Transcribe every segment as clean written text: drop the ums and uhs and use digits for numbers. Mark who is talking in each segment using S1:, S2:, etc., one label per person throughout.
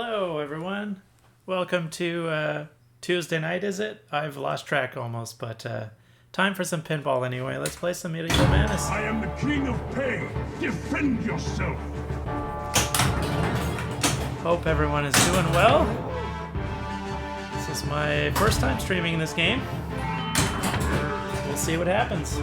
S1: Hello, everyone. Welcome to Tuesday night, is it? I've lost track almost, but time for some pinball anyway. Let's play some Medieval Manus.
S2: I am the king of pain. Defend yourself.
S1: Hope everyone is doing well. This is my first time streaming this game. We'll see what happens.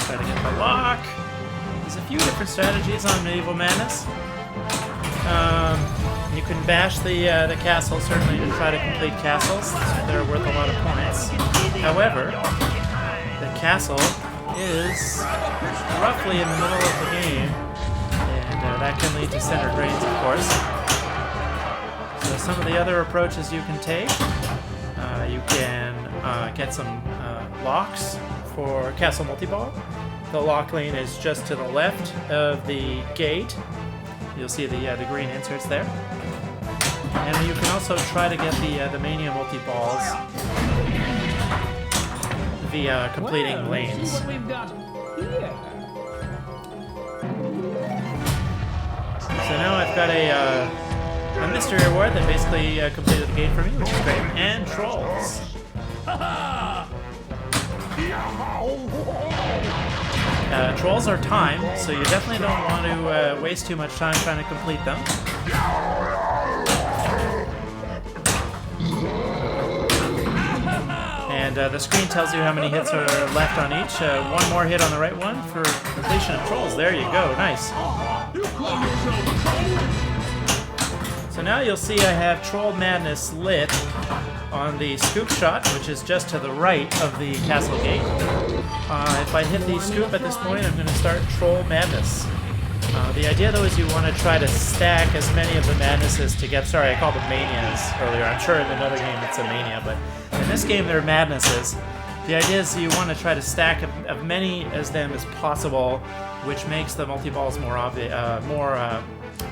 S1: Try to get the lock. There's a few different strategies on Medieval Manus. You can bash the castle, certainly, to try to complete castles. They're worth a lot of points. However, the castle is roughly in the middle of the game, and that can lead to center drains, of course. So some of the other approaches you can take, you can get some locks for Castle Multiball. The lock lane is just to the left of the gate. You'll see the green inserts there. And you can also try to get the Mania multi-balls via completing lanes.
S3: See what we've got here.
S1: So now I've got a mystery reward that basically completed the game for me, which is great. And trolls. Trolls are timed, so you definitely don't want to waste too much time trying to complete them. And the screen tells you how many hits are left on each. One more hit on the right one for completion of trolls. There you go. Nice. So now you'll see I have Troll Madness lit on the scoop shot, which is just to the right of the castle gate. If I hit the scoop at this point, I'm going to start Troll Madness. The idea, though, is you want to try to stack as many of the madnesses together. Sorry, I called them manias earlier. I'm sure in another game it's a mania, but in this game they're madnesses. The idea is you want to try to stack as many as them as possible, which makes the multi-balls more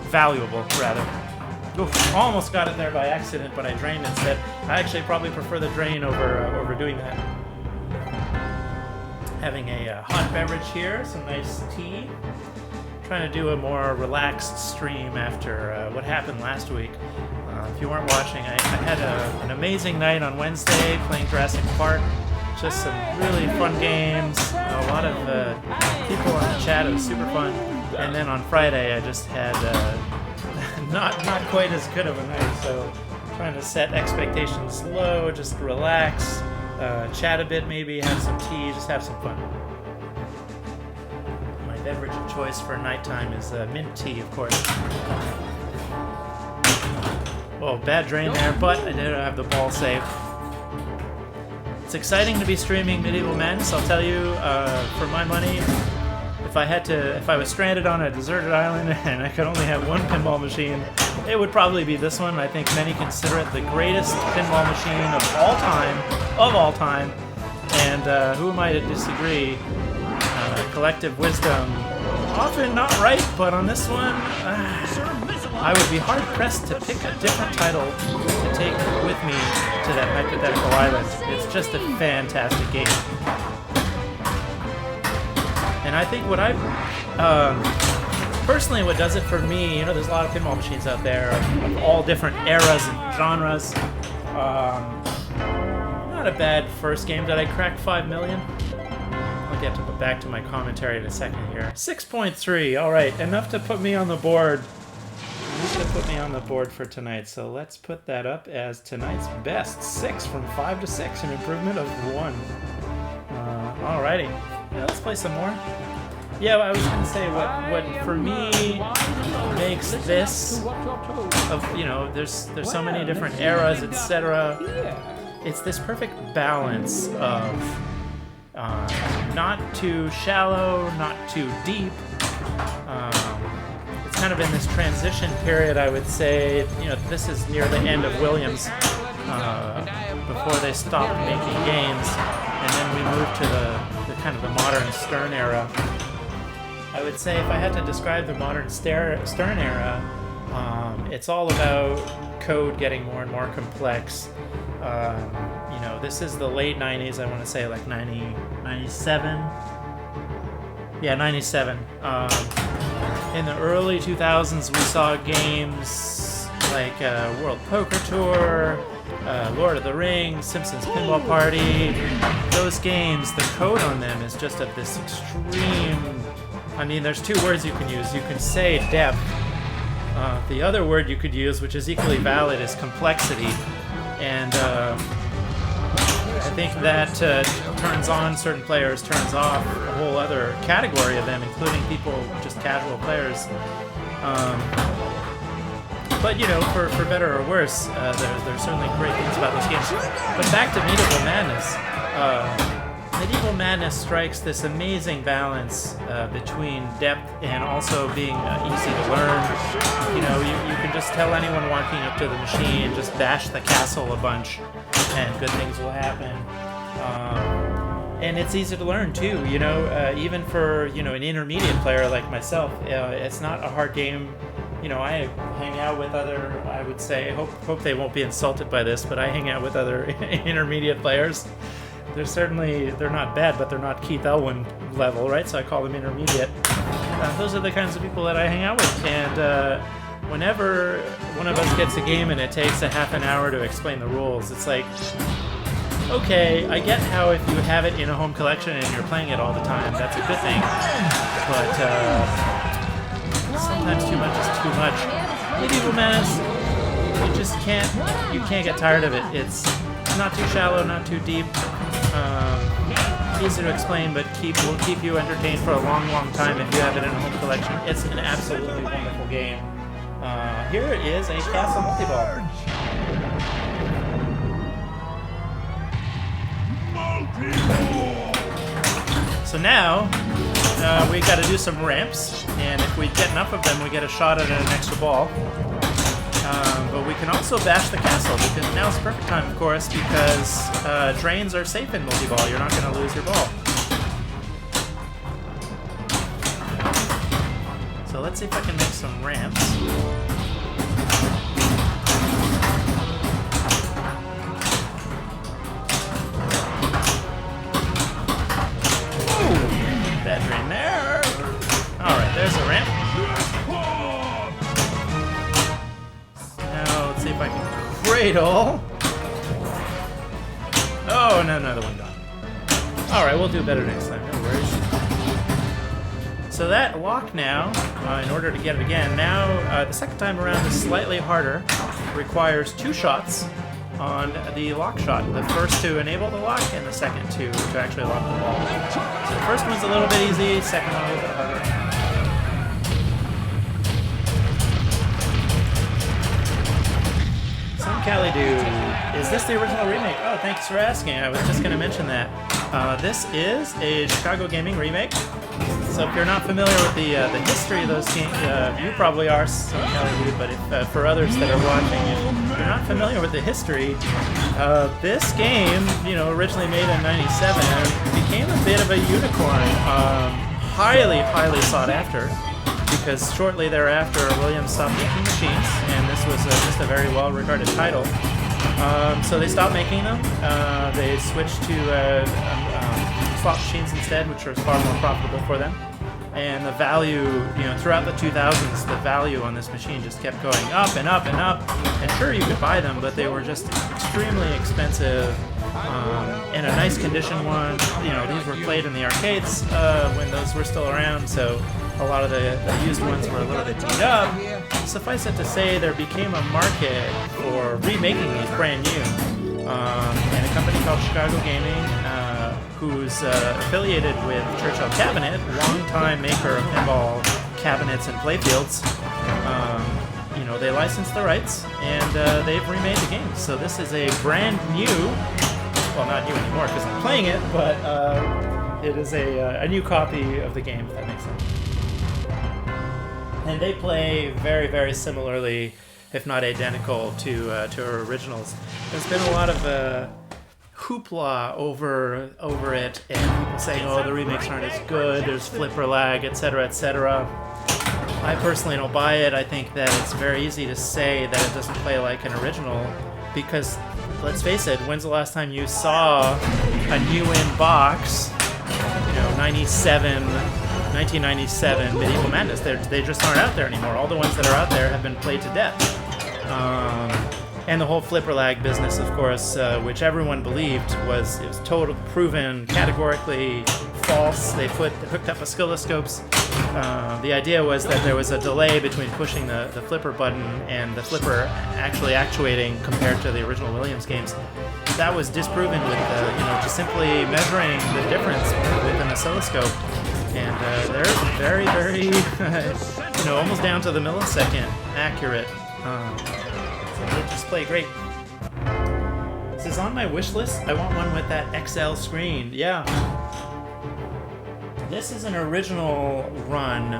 S1: valuable, rather. Oof, almost got it there by accident, but I drained instead. I actually probably prefer the drain over doing that. Having a hot beverage here, some nice tea. Trying to do a more relaxed stream after what happened last week. If you weren't watching, I had an amazing night on Wednesday playing Jurassic Park. Just some really fun games. A lot of people on the chat. It was super fun. And then on Friday, I just had not quite as good of a night. So trying to set expectations low, just relax, chat a bit, maybe have some tea, just have some fun. Beverage of choice for nighttime is mint tea, of course. Oh, bad drain there, but I did have the ball safe. It's exciting to be streaming Medieval Manus. I'll tell you, for my money, if I was stranded on a deserted island and I could only have one pinball machine, it would probably be this one. I think many consider it the greatest pinball machine of all time. And who am I to disagree? Collective wisdom, often not right, but on this one, I would be hard-pressed to pick a different title to take with me to that hypothetical island. It's just a fantastic game. And I think personally what does it for me, there's a lot of pinball machines out there of all different eras and genres. Not a bad first game. Did I crack 5 million? I'll get back to my commentary in a second here. 6.3. All right, enough to put me on the board. For tonight. So let's put that up as tonight's best. 6 from 5 to 6, an improvement of 1. Alrighty. Yeah, let's play some more. Yeah, I was gonna say what for me makes this there's so many different eras, etc. It's this perfect balance of not too shallow, not too deep. It's kind of in this transition period, I would say. This is near the end of Williams, before they stopped making games, and then we moved to the kind of the modern Stern era. I would say if I had to describe the modern Stern era, It's all about code getting more and more complex. You know, this is the late 90s, I want to say like 97. Yeah, 97. In the early 2000s, we saw games like World Poker Tour, Lord of the Rings, Simpsons Pinball Party. Those games, the code on them is just of this extreme... I mean, there's two words you can use. You can say depth. The other word you could use, which is equally valid, is complexity. And I think that turns on certain players, turns off a whole other category of them, including people, just casual players. But, you know, for better or worse, there's certainly great things about those games. But back to Medieval Madness. Medieval Madness strikes this amazing balance between depth and also being easy to learn. You know, you can just tell anyone walking up to the machine, just bash the castle a bunch, and good things will happen. And it's easy to learn too. You know, even for an intermediate player like myself, it's not a hard game. You know, I hang out with other, I would say, hope they won't be insulted by this, but I hang out with other intermediate players. They're not bad, but they're not Keith Elwin level, right? So I call them intermediate. Those are the kinds of people that I hang out with. And whenever one of us gets a game and it takes a half an hour to explain the rules, it's like, okay, I get how if you have it in a home collection and you're playing it all the time, that's a good thing. But sometimes too much is too much. Medieval Madness, you can't get tired of it. It's not too shallow, not too deep. Easy to explain, but will keep you entertained for a long, long time if you have it in a home collection. It's an absolutely wonderful game. Here is a Castle Multiball. So now we got to do some ramps, and if we get enough of them, we get a shot at an extra ball. But we can also bash the castle, because now's the perfect time, of course, because drains are safe in multi-ball. You're not going to lose your ball. So let's see if I can make some ramps. Ooh, bad drain there. All right, there's a ramp. See if I can cradle. Oh, no, another one gone. Alright, we'll do better next time, no worries. So that lock now, in order to get it again, now the second time around is slightly harder. Requires 2 shots on the lock shot. The first to enable the lock, and the second to actually lock the ball. So the first one's a little bit easy, second one a little bit harder. Calidoo. Is this the original remake? Oh, thanks for asking. I was just going to mention that. This is a Chicago Gaming remake. So if you're not familiar with the history of those games, you probably are, so Calidoo, but if, for others that are watching, if you're not familiar with the history, this game, originally made in '97, became a bit of a unicorn. Highly, highly sought after. Because shortly thereafter, Williams stopped making machines, and this was just a very well-regarded title. So they stopped making them. They switched to slot machines instead, which was far more profitable for them. And the value, throughout the 2000s, the value on this machine just kept going up and up and up. And sure, you could buy them, but they were just extremely expensive. And a nice condition one. These were played in the arcades when those were still around, so a lot of the used ones were a little bit beat up. Suffice it to say, there became a market for remaking these brand new. And a company called Chicago Gaming, who's affiliated with Churchill Cabinet, longtime maker of pinball cabinets and playfields. They licensed the rights, and they've remade the game. So this is a brand new, well, not new anymore because I'm playing it, but it is a new copy of the game, if that makes sense. And they play very, very similarly, if not identical, to our originals. There's been a lot of hoopla over it, and people saying, oh, the remakes aren't as good, there's flipper lag, etc., etc. I personally don't buy it. I think that it's very easy to say that it doesn't play like an original because, let's face it, when's the last time you saw a new in-box, 1997 Medieval Madness? They just aren't out there anymore. All the ones that are out there have been played to death. And the whole flipper lag business, of course, which everyone believed it was total proven categorically false. They hooked up oscilloscopes. The idea was that there was a delay between pushing the flipper button and the flipper actually actuating compared to the original Williams games. That was disproven with just simply measuring the difference with an oscilloscope. And they're very, very, almost down to the millisecond accurate. They just play great. This is on my wish list. I want one with that XL screen. Yeah. This is an original run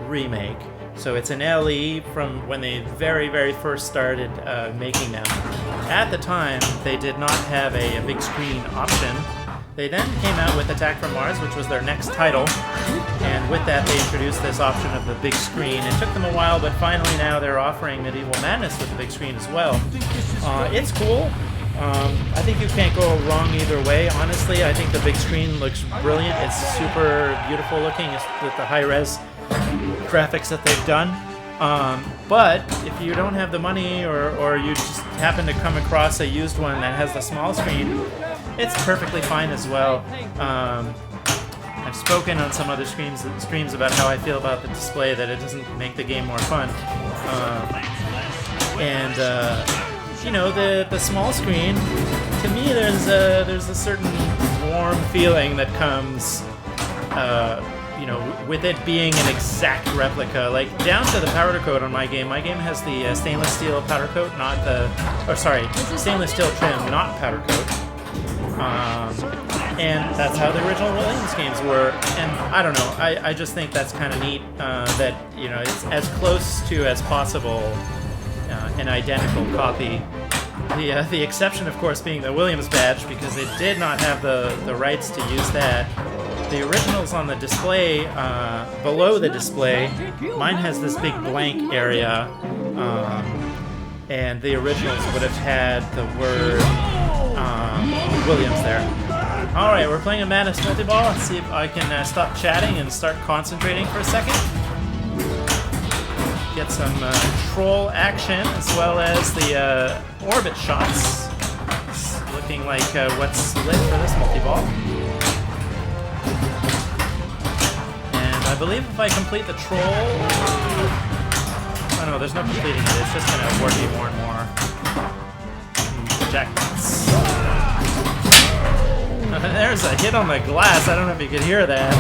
S1: remake. So it's an LE from when they very, very first started making them. At the time, they did not have a big screen option. They then came out with Attack from Mars, which was their next title, and with that they introduced this option of the big screen. It took them a while, but finally now they're offering Medieval Madness with the big screen as well. It's cool. I think you can't go wrong either way, honestly. I think the big screen looks brilliant. It's super beautiful looking with the high-res graphics that they've done. But if you don't have the money or you just happen to come across a used one that has the small screen, it's perfectly fine as well. I've spoken on some other streams about how I feel about the display, that it doesn't make the game more fun. The small screen, to me there's a certain warm feeling that comes with it being an exact replica, like down to the powder coat on my game. My game has the stainless steel powder coat, stainless steel trim, not powder coat. And that's how the original Williams games were. And I don't know, I just think that's kind of neat that it's as close to as possible an identical copy. The exception, of course, being the Williams badge, because they did not have the rights to use that. The original's on the display, below the display. Mine has this big blank area, and the originals would have had the word Williams there. Alright, we're playing a Madness multi-ball. Let's see if I can stop chatting and start concentrating for a second. Get some troll action, as well as the orbit shots. It's looking like what's lit for this multi-ball. I believe if I complete the troll... Oh no, there's no completing it, it's just going to award me more and more jackpots. There's a hit on the glass, I don't know if you could hear that.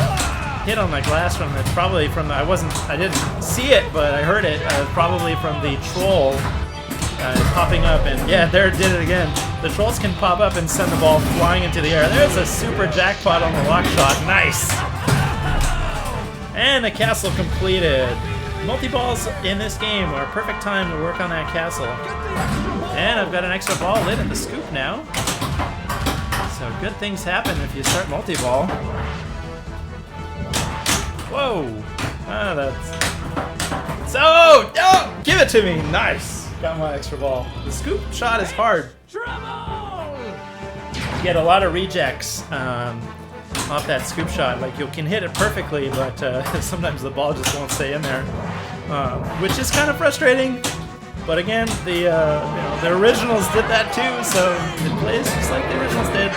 S1: Hit on the glass I didn't see it, but I heard it, probably from the troll popping up, and yeah, there it did it again. The trolls can pop up and send the ball flying into the air. There's a super jackpot on the lock shot, nice! And the castle completed. Multi-balls in this game are a perfect time to work on that castle. And I've got an extra ball lit at the scoop now. So good things happen if you start multi-ball. Whoa! Oh, give it to me! Nice! Got my extra ball. The scoop shot is hard. You get a lot of rejects. Off that scoop shot, like you can hit it perfectly, but sometimes the ball just won't stay in there, which is kind of frustrating. But again, the originals did that too, so it plays just like the originals did.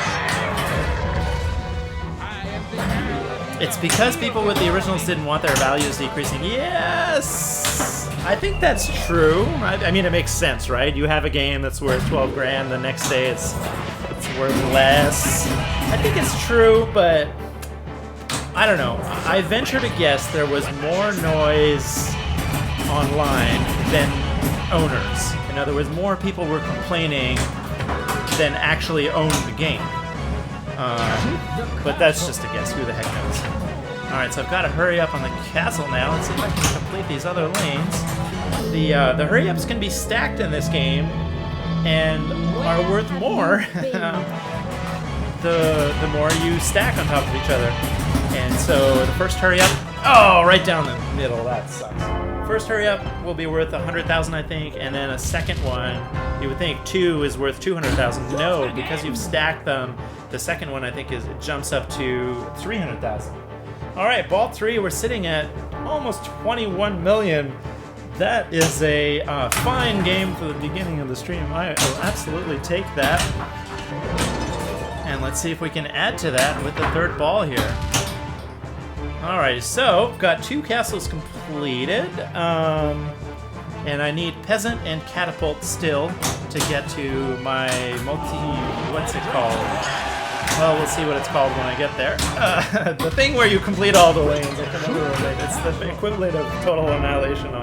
S1: It's because people with the originals didn't want their values decreasing. Yes, I think that's true. I mean, it makes sense, right? You have a game that's worth 12 grand, the next day it's worth less. I think it's true, but I don't know. I venture to guess there was more noise online than owners. In other words, more people were complaining than actually owned the game. But that's just a guess. Who the heck knows? Alright, so I've got to hurry up on the castle now. Let's see if I can complete these other lanes. The hurry-ups can be stacked in this game and are worth more the more you stack on top of each other. And so the first hurry up Oh, right down the middle. That sucks. First hurry up will be worth 100,000, I think, and then a second one, you would think 2 is worth 200,000. No, because you've stacked them, the second one I think it jumps up to 300,000. All right, ball 3, we're sitting at almost 21 million. That is a fine game for the beginning of the stream. I will absolutely take that. And let's see if we can add to that with the third ball here. Alright, so got 2 castles completed, and I need peasant and catapult still to get to my what's it called? Well, we'll see what it's called when I get there. The thing where you complete all the lanes. I can never remember. It's the equivalent of total annihilation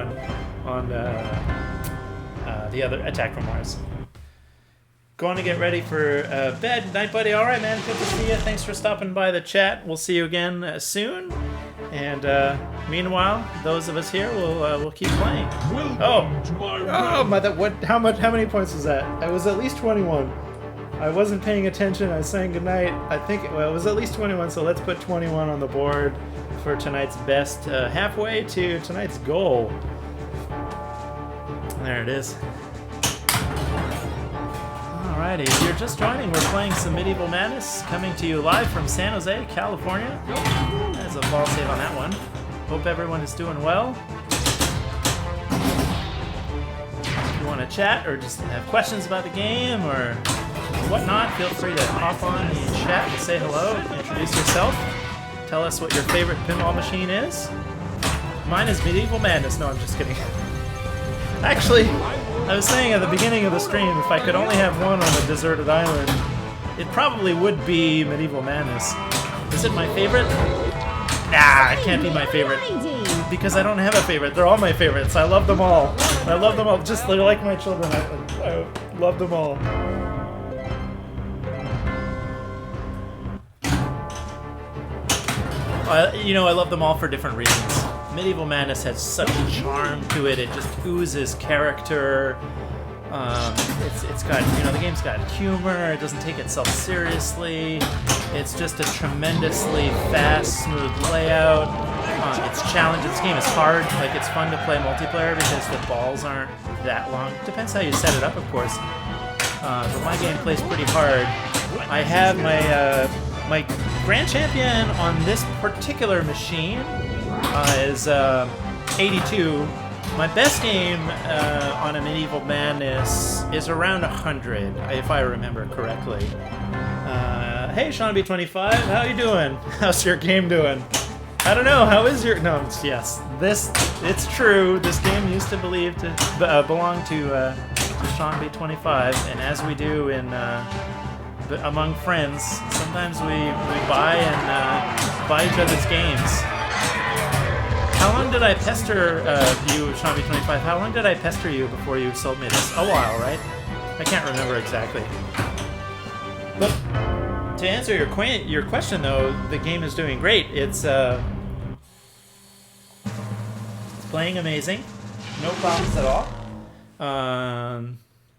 S1: on the other Attack from Mars. Going to get ready for bed. Night, buddy. All right, man. Good to see you. Thanks for stopping by the chat. We'll see you again soon. And meanwhile, those of us here will keep playing.
S2: Welcome to my realm.
S1: How many points was that? It was at least 21. I wasn't paying attention. I was saying goodnight. I think it was at least 21. So let's put 21 on the board for tonight's best. Halfway to tonight's goal. There it is. Alrighty, if you're just joining, we're playing some Medieval Madness, coming to you live from San Jose, California. There's a ball save on that one. Hope everyone is doing well. If you want to chat or just have questions about the game or whatnot, feel free to hop on the chat and say hello, introduce yourself, tell us what your favorite pinball machine is. Mine is Medieval Madness. No, I'm just kidding. Actually, I was saying at the beginning of the stream, if I could only have one on a deserted island, it probably would be Medieval Madness. Is it my favorite? Nah, it can't be my favorite. Because I don't have a favorite. They're all my favorites. I love them all. I love them all. Just they're like my children. I love them all. I love them all for different reasons. Medieval Madness has such a charm to it. It just oozes character. It's got, the game's got humor. It doesn't take itself seriously. It's just a tremendously fast, smooth layout. It's challenging. This game is hard. Like, it's fun to play multiplayer because the balls aren't that long. Depends how you set it up, of course. But my game plays pretty hard. I have my grand champion on this particular machine is 82. My best game on a Medieval Madness is around 100, if I remember correctly. Hey, Sean B25, how you doing? How's your game doing? I don't know. How is your? No, yes. It's true. This game used to belong to Sean B25, and as we do in among friends, sometimes we buy each other's games. How long did I pester you, Sean B25? How long did I pester you before you sold me this? A while, right? I can't remember exactly. But to answer your question, though, the game is doing great. It's playing amazing, no problems at all.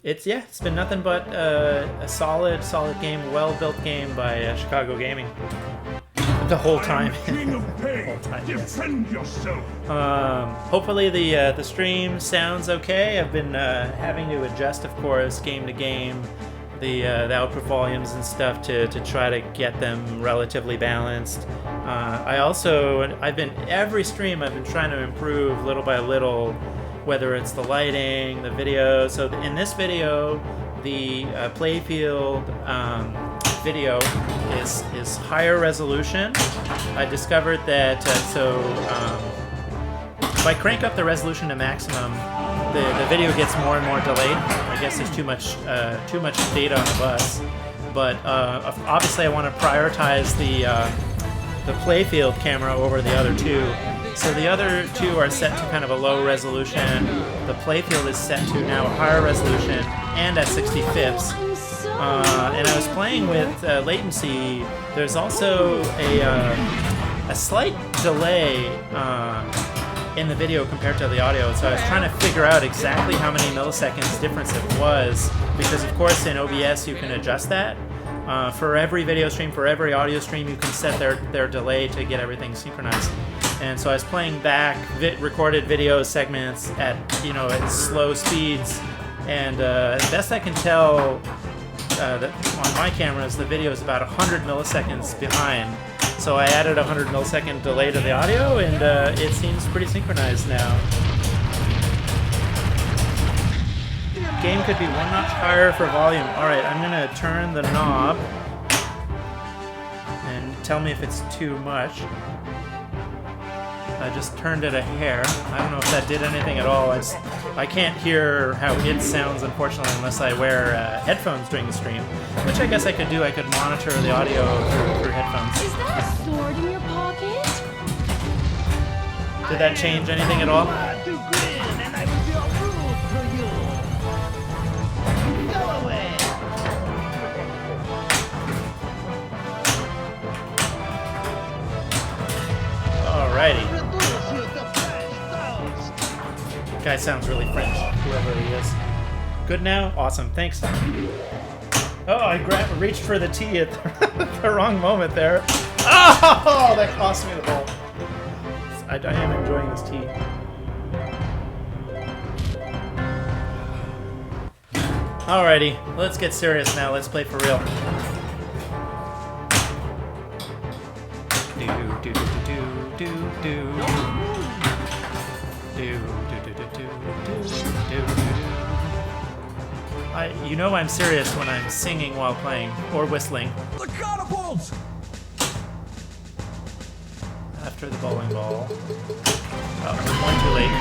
S1: It's been nothing but a solid game, well-built game by Chicago Gaming. The whole time.
S2: King of pain. Defend yourself.
S1: Hopefully the stream sounds okay. I've been having to adjust, of course, game to game, the output volumes and stuff to try to get them relatively balanced. Every stream I've been trying to improve little by little, whether it's the lighting, the video. So in this video, the playfield video is higher resolution. I discovered that if I crank up the resolution to maximum, the video gets more and more delayed. I guess there's too much data on the bus. But obviously, I want to prioritize the playfield camera over the other two. So the other two are set to kind of a low resolution. The playfield is set to now a higher resolution and at 65ths. And I was playing with latency. There's also a slight delay in the video compared to the audio. So I was trying to figure out exactly how many milliseconds difference it was, because of course in OBS you can adjust that. For every video stream, for every audio stream, you can set their delay to get everything synchronized. And so I was playing back recorded video segments at, you know, at slow speeds. And best I can tell, that on my cameras, the video is about 100 milliseconds behind. So I added a 100 millisecond delay to the audio, and it seems pretty synchronized now. Game could be one notch higher for volume. Alright, I'm gonna turn the knob and tell me if it's too much. I just turned it a hair. I don't know if that did anything at all. I can't hear how it sounds, unfortunately, unless I wear headphones during the stream, which I guess I could do. I could monitor the audio through headphones.
S3: Is that a sword in your pocket?
S1: Did that change anything at all? Alrighty. Guy sounds really French, whoever he is. Good now? Awesome, thanks. Oh, I reached for the tea at the wrong moment there. Oh, that cost me the bowl. I am enjoying this tea. Alrighty, let's get serious now. Let's play for real. You know I'm serious when I'm singing while playing, or whistling.
S4: The catapults!
S1: After the bowling ball. Oh, one too late.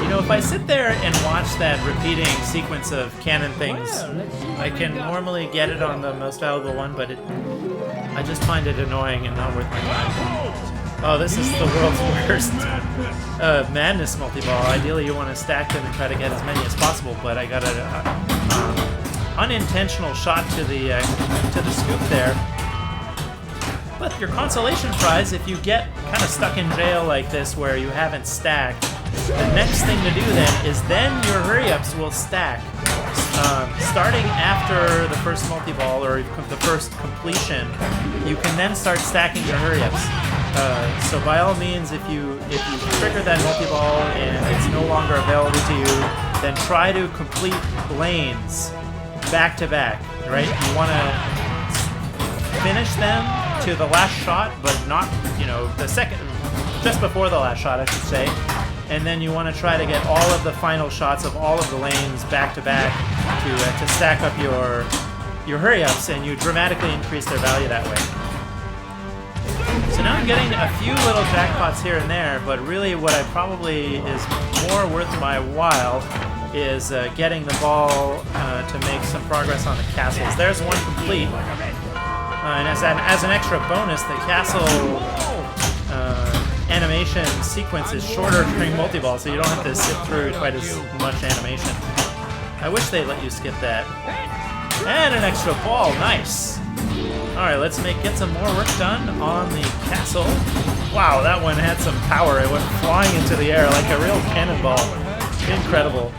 S1: You know, if I sit there and watch that repeating sequence of cannon things, I can normally get it on the most valuable one, but I just find it annoying and not worth my time. Oh, this is the world's worst madness multi-ball. Ideally, you want to stack them and try to get as many as possible, but I got an unintentional shot to the scoop there. But your consolation prize, if you get kind of stuck in jail like this where you haven't stacked, the next thing to do then is your hurry-ups will stack. Starting after the first multi-ball or the first completion, you can then start stacking your hurry-ups. So by all means, if you trigger that multi-ball and it's no longer available to you, then try to complete lanes back to back, right? You want to finish them to the last shot, but not, you know, the second, just before the last shot, I should say. And then you want to try to get all of the final shots of all of the lanes back to back to stack up your hurry-ups, and you dramatically increase their value that way. So now I'm getting a few little jackpots here and there, but really what I probably is more worth my while is getting the ball to make some progress on the castles. There's one complete. And as an extra bonus, the castle animation sequence is shorter during multi-ball, so you don't have to sit through quite as much animation. I wish they let you skip that. And an extra ball, nice. Alright, let's get some more work done on the castle. Wow, that one had some power. It went flying into the air like a real cannonball. Incredible.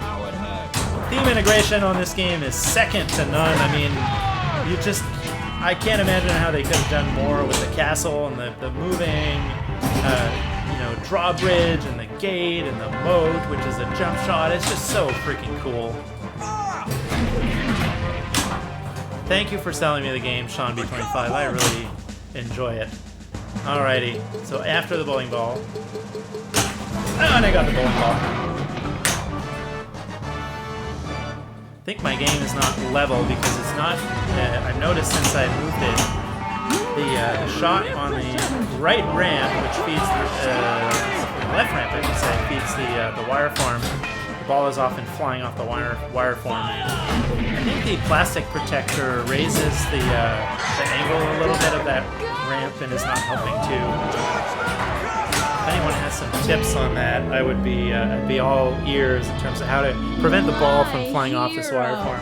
S1: Theme integration on this game is second to none. I mean, I can't imagine how they could have done more with the castle and the moving, drawbridge and the gate and the moat, which is a jump shot. It's just so freaking cool. Thank you for selling me the game, Sean B25. I really enjoy it. Alrighty, so after the bowling ball. And I got the bowling ball. I think my game is not level because it's not, I've noticed since I moved it, the shot on the right ramp, which feeds the left ramp, I should say, feeds the wire form. The ball is often flying off the wire form. I think the plastic protector raises the angle a little bit of that ramp and is not helping too. If anyone has some tips on that, I would be I'd be all ears in terms of how to prevent the ball from flying off this wire form.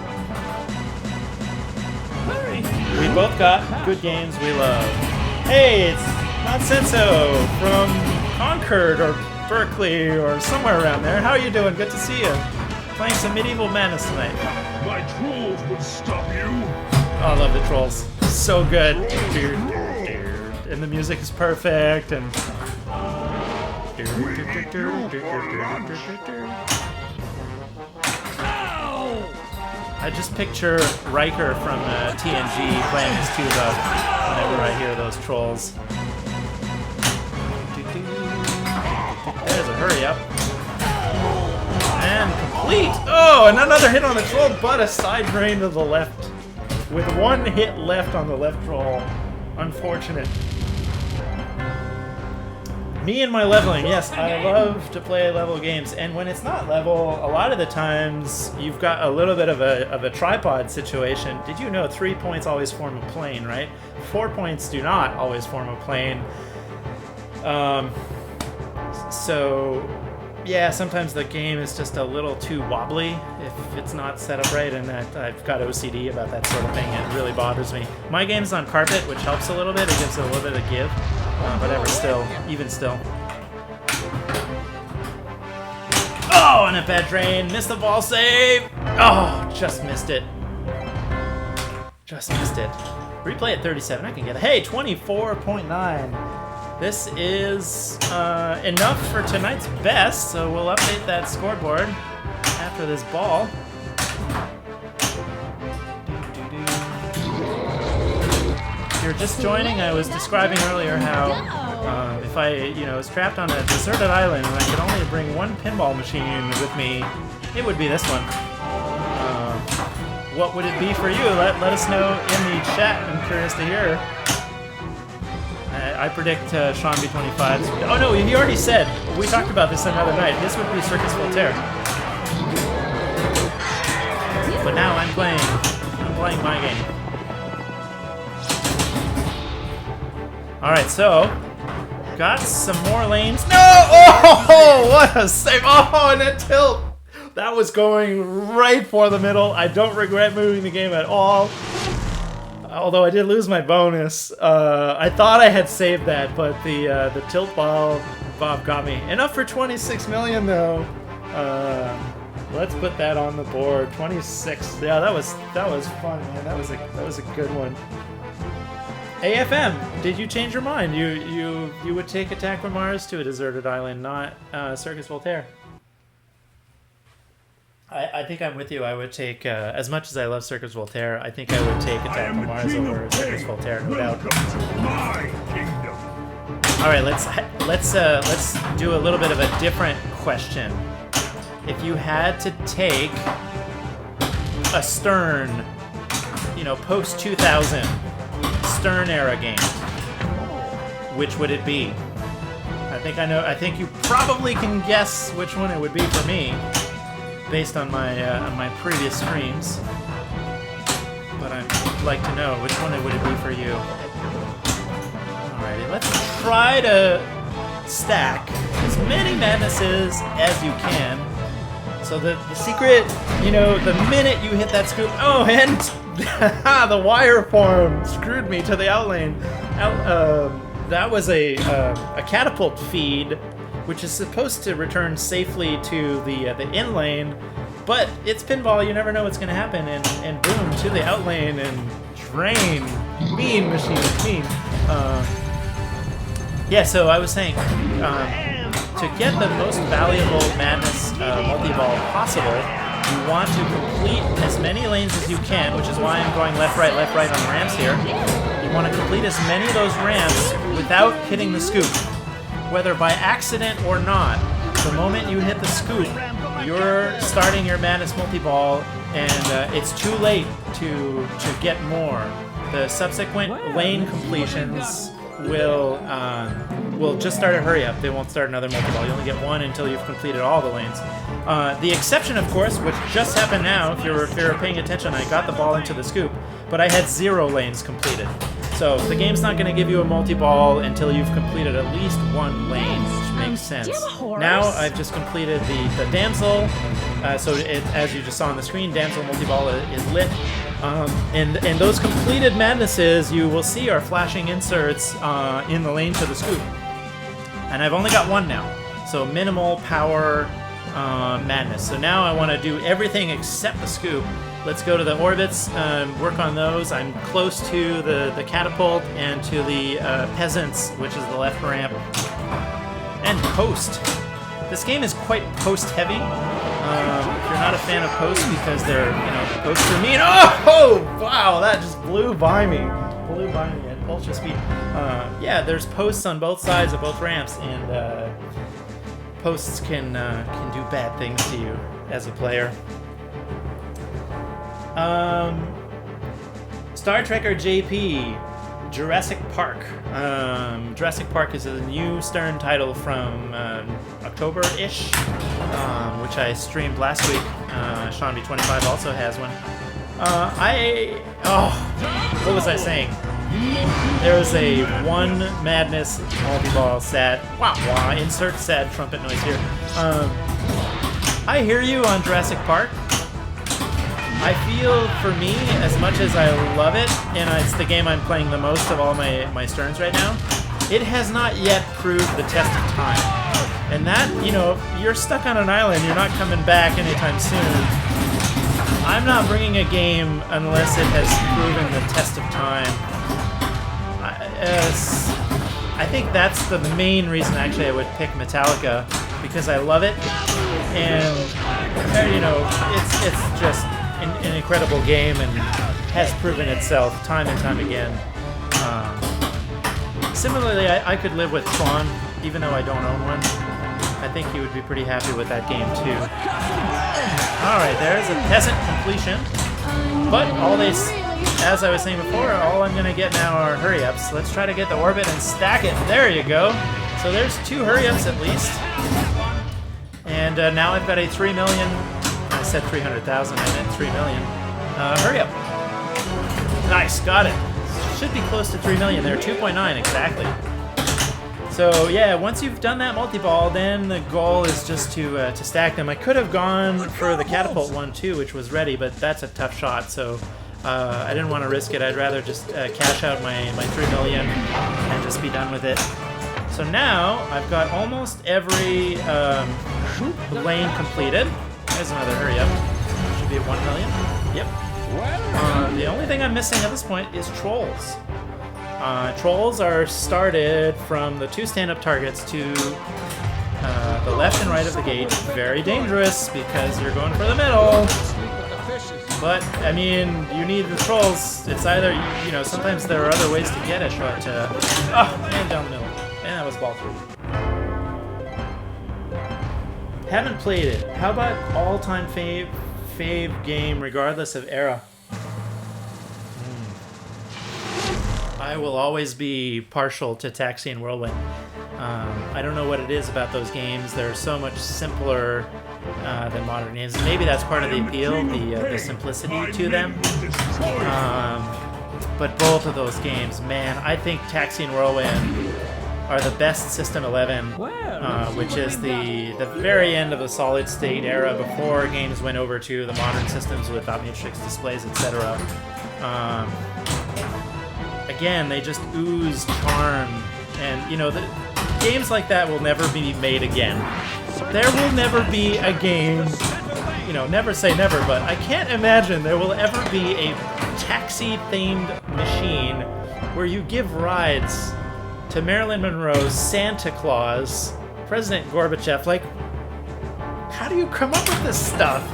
S1: We both got good games we love. Hey, it's Nonsenso from Concord or Berkeley or somewhere around there. How are you doing? Good to see you. Playing some Medieval Madness tonight.
S2: My trolls would stop you.
S1: Oh, I love the trolls. So good. and the music is perfect, and I just picture Riker from TNG playing his tuba whenever I hear those trolls. There's a hurry up. And complete! Oh, and another hit on the troll, but a side drain to the left. With one hit left on the left troll. Unfortunate. Me and my leveling, yes, I love to play level games, and when it's not level, a lot of the times you've got a little bit of a tripod situation. Did you know 3 points always form a plane, right? 4 points do not always form a plane. So, yeah, sometimes the game is just a little too wobbly if it's not set up right, and that I've got OCD about that sort of thing, and it really bothers me. My game's on carpet, which helps a little bit. It gives it a little bit of give. Whatever, still, even still. Oh, and a bad drain. Missed the ball save. Oh, just missed it. Just missed it. Replay at 37. I can get it. Hey, 24.9. This is enough for tonight's best, so we'll update that scoreboard after this ball. If you're just joining, I was describing earlier how if I, was trapped on a deserted island and I could only bring one pinball machine with me, it would be this one. What would it be for you? Let us know in the chat. I'm curious to hear. I predict Sean B25's... Oh no, he already said. We talked about this another night. This would be Circus Voltaire. But now I'm playing my game. Alright, so, got some more lanes. No! Oh, what a save! Oh, and a tilt! That was going right for the middle. I don't regret moving the game at all. Although I did lose my bonus. I thought I had saved that, but the tilt ball Bob got me. Enough for 26 million, though. Let's put that on the board. 26. Yeah, that was fun, man. That was a good one. AFM, did you change your mind? You would take Attack from Mars to a deserted island, not Circus Voltaire. I think I'm with you. I would take, as much as I love Circus Voltaire, I think I would take Attack from Mars over Circus Voltaire, no doubt. All right, let's do a little bit of a different question. If you had to take a Stern, post 2000 Stern era game, which would it be? I think I know. I think you probably can guess which one it would be for me, based on my previous streams. But I'd like to know which one would it be for you. Alrighty, let's try to stack as many madnesses as you can. So the secret, the minute you hit that scoop, oh, and the wire form screwed me to the outlane. That was a catapult feed, which is supposed to return safely to the in lane, but it's pinball. You never know what's going to happen, and boom, to the out lane and drain. Mean machine, mean. Yeah, so I was saying, to get the most valuable Madness multi-ball possible, you want to complete as many lanes as you can, which is why I'm going left, right on the ramps here. You want to complete as many of those ramps without hitting the scoop. Whether by accident or not, the moment you hit the scoop, you're starting your Madness multi-ball, and it's too late to get more. The subsequent lane completions will just start a hurry up. They won't start another multi-ball. You only get one until you've completed all the lanes. The exception, of course, which just happened now, if you're paying attention, I got the ball into the scoop, but I had 0 lanes completed. So the game's not going to give you a multi-ball until you've completed at least 1 lane, which makes sense. Now I've just completed the Damsel, so as you just saw on the screen, Damsel multi-ball is lit. And those completed madnesses you will see are flashing inserts in the lane to the scoop. And I've only got 1 now, so minimal power madness. So now I want to do everything except the scoop. Let's go to the orbits, work on those. I'm close to the catapult and to the peasants, which is the left ramp. And post. This game is quite post-heavy. If you're not a fan of post because they're, posts are mean. Oh, wow, that just blew by me. At ultra speed. Yeah, there's posts on both sides of both ramps, and posts can do bad things to you as a player. Star Trekker JP, Jurassic Park. Jurassic Park is a new Stern title from October-ish, which I streamed last week. Sean B25 also has one. What was I saying? There was a one madness multi-ball sad. Insert sad trumpet noise here. I hear you on Jurassic Park. I feel, for me, as much as I love it, and it's the game I'm playing the most of all my Sterns right now, it has not yet proved the test of time. And that, you're stuck on an island, you're not coming back anytime soon. I'm not bringing a game unless it has proven the test of time. I think that's the main reason, actually, I would pick Metallica, because I love it, and, it's just an incredible game and has proven itself time and time again. Similarly, I could live with Tron, even though I don't own one. I think you would be pretty happy with that game too. Alright, there's a peasant completion. But as I was saying before, all I'm going to get now are hurry-ups. Let's try to get the orbit and stack it. There you go. So there's 2 hurry-ups at least. And now I've got a 3 million... I said 300,000, I meant 3 million. Hurry up. Nice, got it. Should be close to 3 million there, 2.9 exactly. So yeah, once you've done that multi-ball, then the goal is just to stack them. I could have gone for the catapult one too, which was ready, but that's a tough shot, so I didn't want to risk it. I'd rather just cash out my 3 million and just be done with it. So now I've got almost every lane completed. There's another hurry up. Should be at 1 million. Yep. The only thing I'm missing at this point is trolls. Trolls are started from the 2 stand-up targets to the left and right of the gate. Very dangerous because you're going for the middle. But, I mean, you need the trolls. It's either, sometimes there are other ways to get it, but, and down the middle. And that was ball 3. Haven't played it. How about all-time fave game regardless of era? I will always be partial to Taxi and Whirlwind. I don't know what it is about those games. They're so much simpler than modern games. Maybe that's part of the appeal, the simplicity to them. But both of those games, man, I think Taxi and Whirlwind are the best System 11, which is the very end of the solid state era before games went over to the modern systems with Omnitrix displays, etc. Again, they just ooze charm, and the games like that will never be made again. There will never be a game, never say never, but I can't imagine there will ever be a taxi-themed machine where you give rides to Marilyn Monroe's Santa Claus, President Gorbachev. Like, how do you come up with this stuff?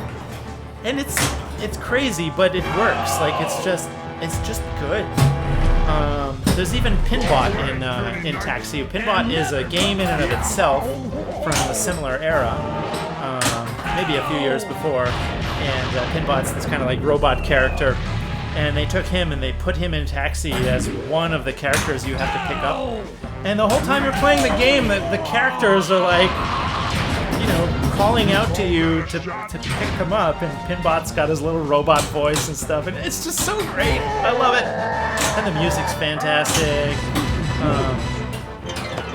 S1: And it's crazy, but it works. Like, it's just good. There's even Pinbot in Taxi. Pinbot is a game in and of itself from a similar era, maybe a few years before. And Pinbot's this kind of like robot character. And they took him and they put him in Taxi as one of the characters you have to pick up. And the whole time you're playing the game, the characters are like, calling out to you to pick them up. And Pinbot's got his little robot voice and stuff. And it's just so great. I love it. And the music's fantastic.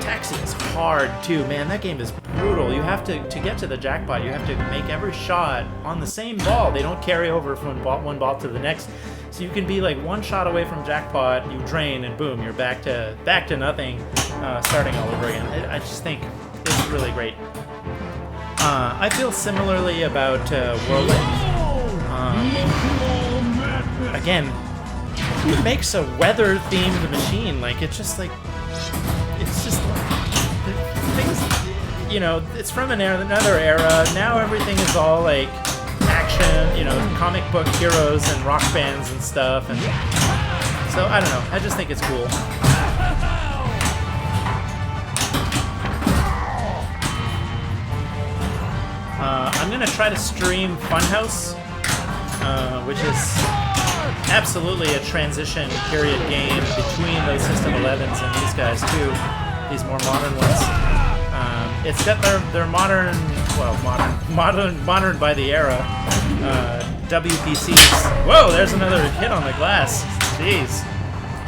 S1: Taxi is hard too, man. That game is brutal. You have to get to the jackpot, you have to make every shot on the same ball. They don't carry over from one ball to the next. So you can be like one shot away from jackpot, you drain, and boom, you're back to nothing, starting all over again. I just think it's really great. I feel similarly about Whirlwind. Again, who makes a weather-themed machine? Like, it's just like, things, you know, it's from another era. Now everything is all like action, you know, comic book heroes and rock bands and stuff. And so, I don't know. I just think it's cool. I'm gonna try to stream Funhouse, which is absolutely a transition period game between those System 11s and these guys too, these more modern ones. It's got their modern, well, modern by the era WPCs. Whoa, there's another hit on the glass. Jeez,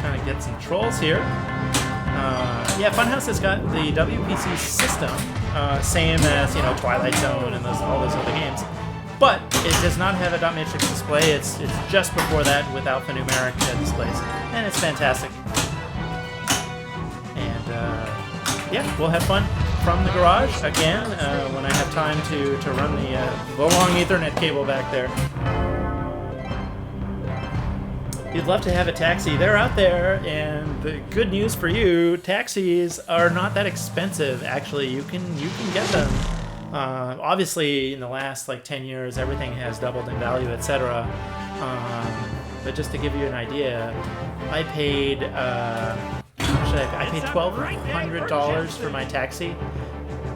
S1: trying to get some trolls here. Yeah, Funhouse has got the WPC system, same as, you know, Twilight Zone and all those other games, but it does not have a dot matrix display. It's just before that with alphanumeric displays, and it's fantastic. And yeah, we'll have fun from the garage again when I have time to run the long Ethernet cable back there. You'd love to have a taxi. They're out there, and the good news for you, taxis are not that expensive. Actually, you can get them. Obviously, in the last like 10 years, everything has doubled in value, etc. But just to give you an idea, I paid I paid $1,200 for my taxi.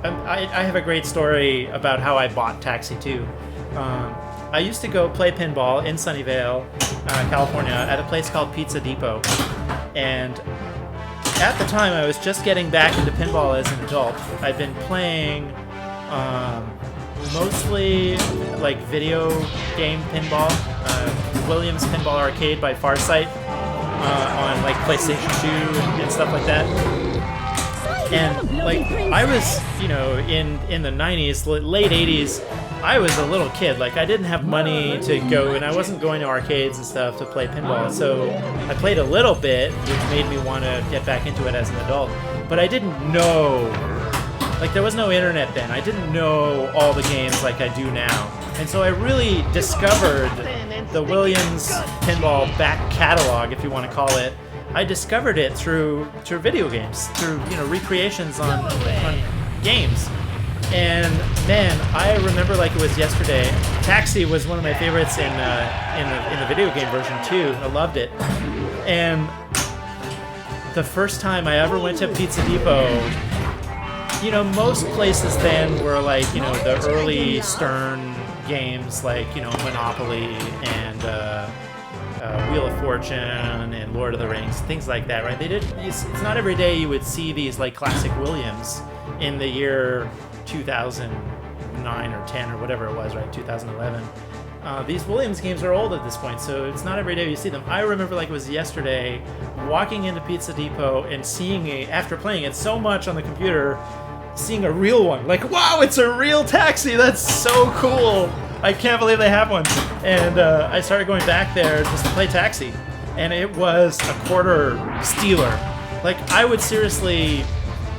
S1: I have a great story about how I bought Taxi too. I used to go play pinball in Sunnyvale, California, at a place called Pizza Depot. And at the time, I was just getting back into pinball as an adult. I'd been playing mostly like video game pinball, Williams Pinball Arcade by Farsight on like PlayStation 2 and stuff like that. And like I was, you know, in the 90s, late 80s, I was a little kid. Like I didn't have money to go, and I wasn't going to arcades and stuff to play pinball. So I played a little bit, which made me want to get back into it as an adult. But I didn't know, like there was no internet then. I didn't know all the games like I do now. And so I really discovered the Williams Pinball back catalog, if you want to call it. I discovered it through video games, through, you know, recreations on games. And man, I remember like it was yesterday. Taxi was one of my favorites in the video game version too. I loved it. And the first time I ever went to Pizza Depot, you know, most places then were like, you know, the early Stern games like, you know, Monopoly and Wheel of Fortune and Lord of the Rings, things like that, right? It's not every day you would see these like classic Williams in the year 2009 or 10 or whatever it was, right? 2011. These Williams games are old at this point, so it's not every day you see them. I remember like it was yesterday, walking into Pizza Depot and seeing after playing it so much on the computer, seeing a real one. Like, wow, it's a real taxi! That's so cool! I can't believe they have one. And I started going back there just to play Taxi, and it was a quarter stealer. Like, I would seriously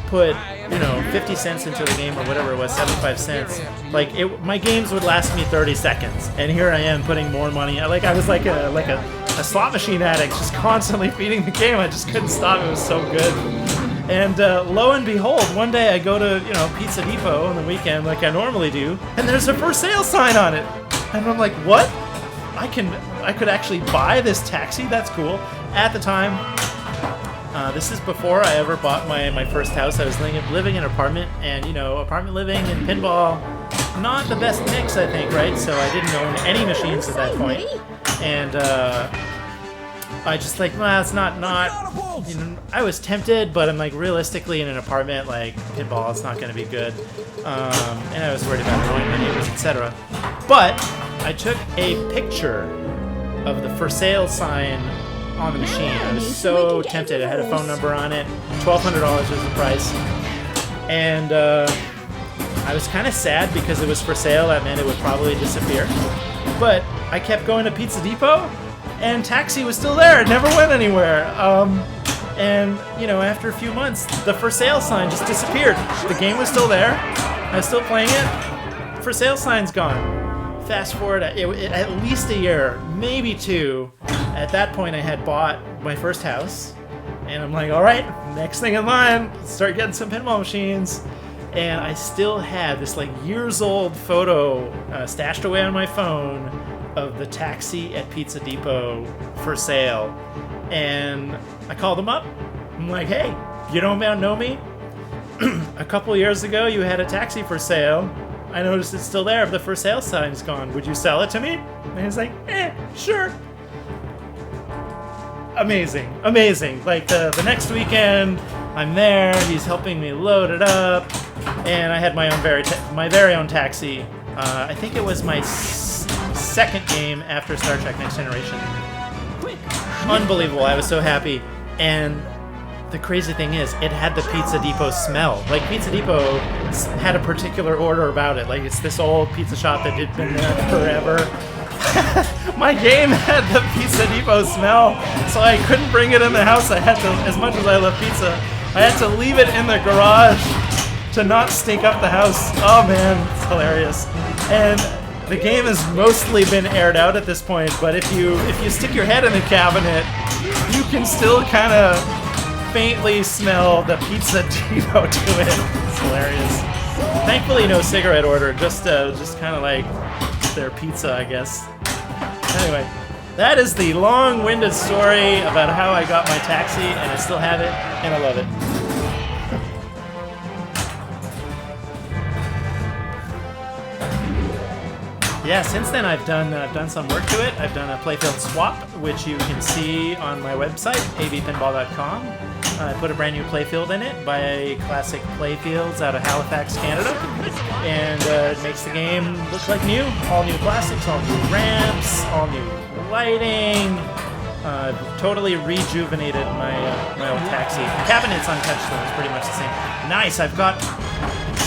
S1: put, you know, 50 cents into the game or whatever it was, 75 cents. Like, my games would last me 30 seconds, and here I am putting more money. Like, I was like a slot machine addict, just constantly feeding the game. I just couldn't stop. It was so good. And lo and behold, one day I go to, you know, Pizza Depot on the weekend like I normally do, and there's a for sale sign on it. And I'm like, what? I could actually buy this taxi? That's cool. At the time, this is before I ever bought my first house. I was living in an apartment, and, you know, apartment living and pinball, not the best mix, I think, right? So I didn't own any machines at that point. And I just like, well, it's not, you know, I was tempted, but I'm like, realistically in an apartment, like, pinball, it's not going to be good. And I was worried about annoying my neighbors, etc. But I took a picture of the for sale sign on the machine. I was so tempted. I had a phone number on it. $1,200 was the price. And I was kind of sad because it was for sale. That meant it would probably disappear. But I kept going to Pizza Depot, and Taxi was still there. It never went anywhere. And, you know, after a few months, the for sale sign just disappeared. The game was still there. I was still playing it. for sale sign's gone. Fast forward at least a year, maybe 2. At that point, I had bought my first house, and I'm like, all right, next thing in line, start getting some pinball machines. And I still had this like years-old photo stashed away on my phone of the taxi at Pizza Depot for sale. And I called them up. I'm like, hey, you don't know me? A couple years ago, you had a taxi for sale. I noticed it's still there, but the for sale sign's gone. Would you sell it to me? And he's like, sure. Amazing, amazing. Like the next weekend, I'm there. He's helping me load it up, and I had my very own taxi. I think it was my second game after Star Trek Next Generation. Unbelievable! I was so happy, and the crazy thing is, it had the Pizza Depot smell. Like Pizza Depot had a particular order about it. Like it's this old pizza shop that had been there forever. My game had the Pizza Depot smell, so I couldn't bring it in the house. I had to, as much as I love pizza, I had to leave it in the garage to not stink up the house. Oh man, it's hilarious. And the game has mostly been aired out at this point, but if you stick your head in the cabinet, you can still kind of faintly smell the Pizza Depot to it. It's hilarious. Thankfully, no cigarette order, just kind of like their pizza, I guess. Anyway, that is the long-winded story about how I got my taxi, and I still have it, and I love it. Yeah, since then I've done some work to it. I've done a playfield swap, which you can see on my website, abpinball.com. I put a brand new playfield in it by Classic Playfields out of Halifax, Canada, and it makes the game look like new. All new plastics, all new ramps, all new lighting. Totally rejuvenated my old taxi. The cabinet's untouched, though. It's pretty much the same. Nice.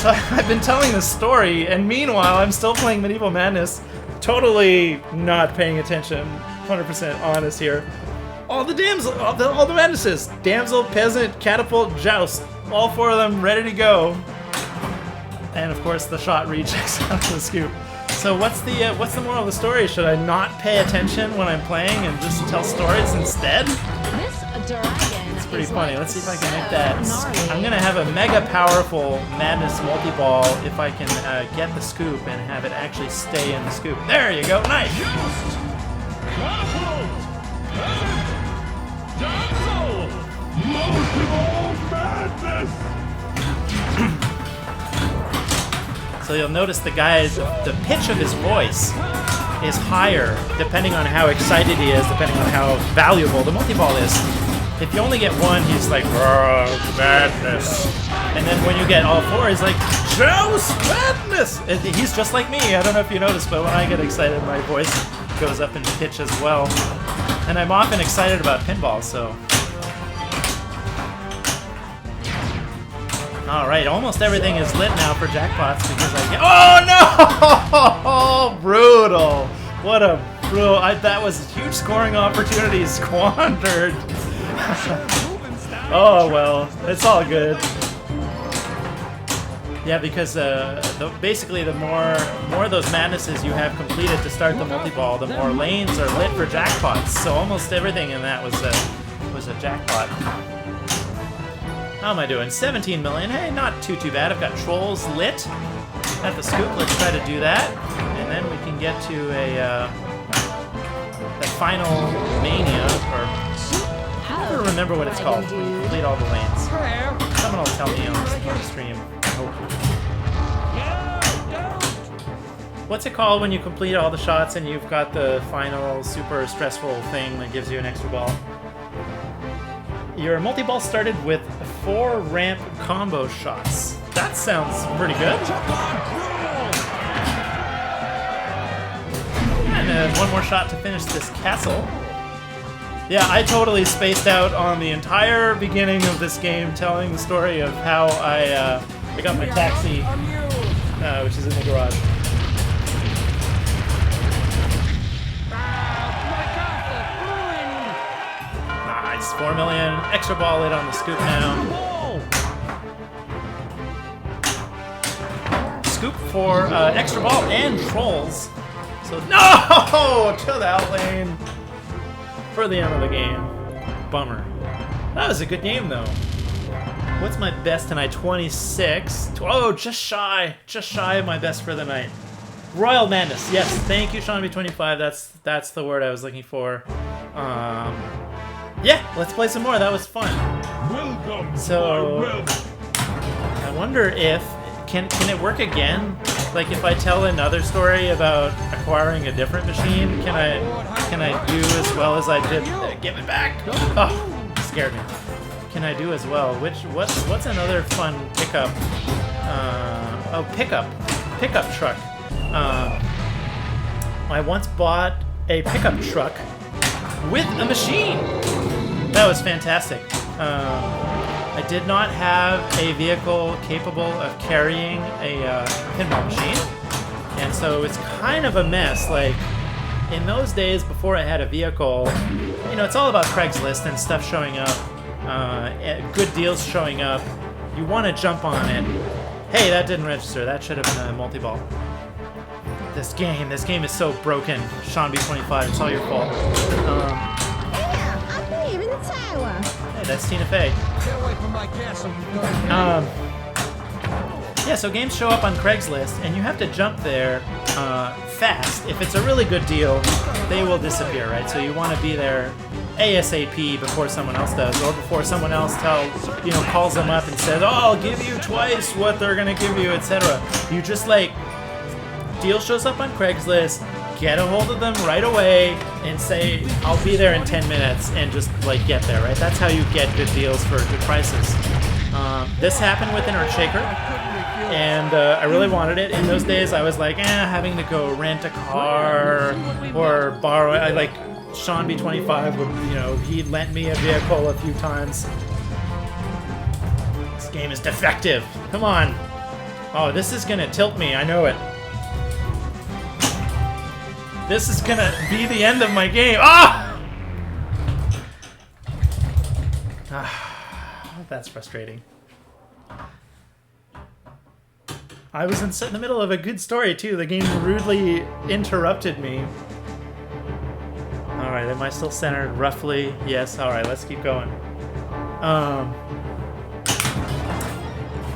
S1: So I've been telling this story, and meanwhile I'm still playing Medieval Madness. Totally not paying attention. 100% honest here. All the madnesses. Damsel, Peasant, Catapult, Joust. All 4 of them ready to go. And of course the shot rejects out of the scoop. So what's the moral of the story? Should I not pay attention when I'm playing and just tell stories instead? It's pretty funny. Let's see if I can make that. I'm gonna have a mega powerful Madness multi-ball if I can get the scoop and have it actually stay in the scoop. There you go. Nice. So you'll notice the pitch of his voice is higher depending on how excited he is, depending on how valuable the multi-ball is. If you only get one, he's like, madness. And then when you get all 4, he's like, Joust madness! He's just like me. I don't know if you noticed, but when I get excited, my voice goes up in pitch as well. And I'm often excited about pinball, so... Alright, almost everything is lit now for jackpots because I get... Oh no! Brutal! What a brutal... that was huge scoring opportunities squandered. Oh well, it's all good. Yeah, because basically the more of those madnesses you have completed to start the multi-ball, the more lanes are lit for jackpots. So almost everything in that was a jackpot. How am I doing? 17 million. Hey, not too bad. I've got trolls lit at the scoop. Let's try to do that, and then we can get to the final mania, or I don't remember what it's called when you complete all the lanes. Someone will tell me on the stream. I hope. What's it called when you complete all the shots and you've got the final super stressful thing that gives you an extra ball? Your multi-ball started with 4 ramp combo shots. That sounds pretty good. And one more shot to finish this castle. Yeah, I totally spaced out on the entire beginning of this game telling the story of how I got my taxi, which is in the garage. Nice, 4 million. Extra ball lit on the scoop now. scoop for extra ball and trolls. So no, to the out lane for the end of the game. Bummer. That was a good game though. What's my best tonight? 26. Oh, just shy of my best for the night. Royal Madness. Yes, thank you, SeanB25. That's the word I was looking for. Yeah, let's play some more. That was fun.
S2: Welcome.
S1: So I wonder if can it work again? Like if I tell another story about acquiring a different machine, can I do as well as I did? Give it back. Oh, scared me. Can I do as well? What's another fun pickup? Pickup truck. I once bought a pickup truck with a machine. That was fantastic. I did not have a vehicle capable of carrying a pinball machine, and so it's kind of a mess. Like in those days before I had a vehicle, you know, it's all about Craigslist and stuff showing up. Good deals showing up. You want to jump on it. Hey, that didn't register. That should have been a multi-ball. This game is so broken. SeanB25, it's all your fault.
S3: I live in the tower.
S1: Hey, that's Tina Fey.
S4: Get away from my castle, you
S1: Yeah, so games show up on Craigslist, and you have to jump there fast. If it's a really good deal, they will disappear, right? So you want to be there ASAP before someone else does, or before someone else calls them up and says, "Oh, I'll give you twice what they're gonna give you," etc. You just deal shows up on Craigslist, get a hold of them right away, and say, "I'll be there in 10 minutes," and just get there, right? That's how you get good deals for good prices. This happened with an Earthshaker, and I really wanted it. In those days, I was having to go rent a car or borrow it. SeanB25 would, he lent me a vehicle a few times. This game is defective. Come on. Oh, this is gonna tilt me. I know it. This is gonna be the end of my game. Ah! That's frustrating. I was in the middle of a good story too. The game rudely interrupted me. Alright, am I still centered? Roughly, yes. Alright, let's keep going.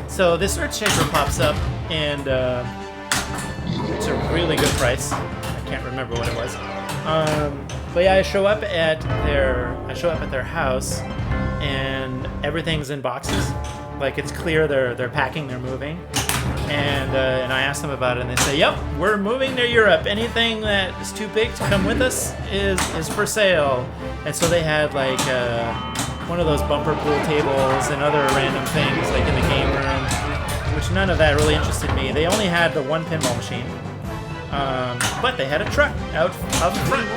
S1: So this Earthshaker pops up, and it's a really good price. I can't remember what it was. But yeah, I show up at their house, and everything's in boxes. It's clear they're packing, they're moving. And I asked them about it, and they say, "Yep, we're moving to Europe. Anything that is too big to come with us is for sale." And so they had one of those bumper pool tables and other random things in the game room, which none of that really interested me. They only had the one pinball machine, but they had a truck out front.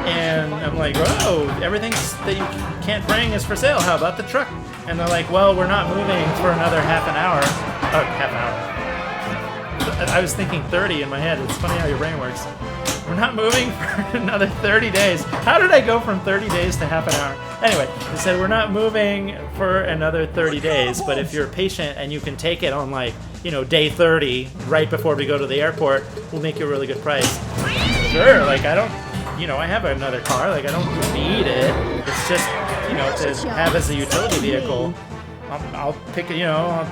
S1: And I'm like, "Whoa, everything that you can't bring is for sale. How about the truck?" And they're like, "Well, we're not moving for another half an hour." Oh, half an hour. I was thinking 30 in my head. It's funny how your brain works. "We're not moving for another 30 days. How did I go from 30 days to half an hour? Anyway, they said, "We're not moving for another 30 days, but if you're patient and you can take it on day 30, right before we go to the airport, we'll make you a really good price." Sure, I don't, I have another car, I don't need it. It's just, to have as a utility vehicle. I'll pick it, I'll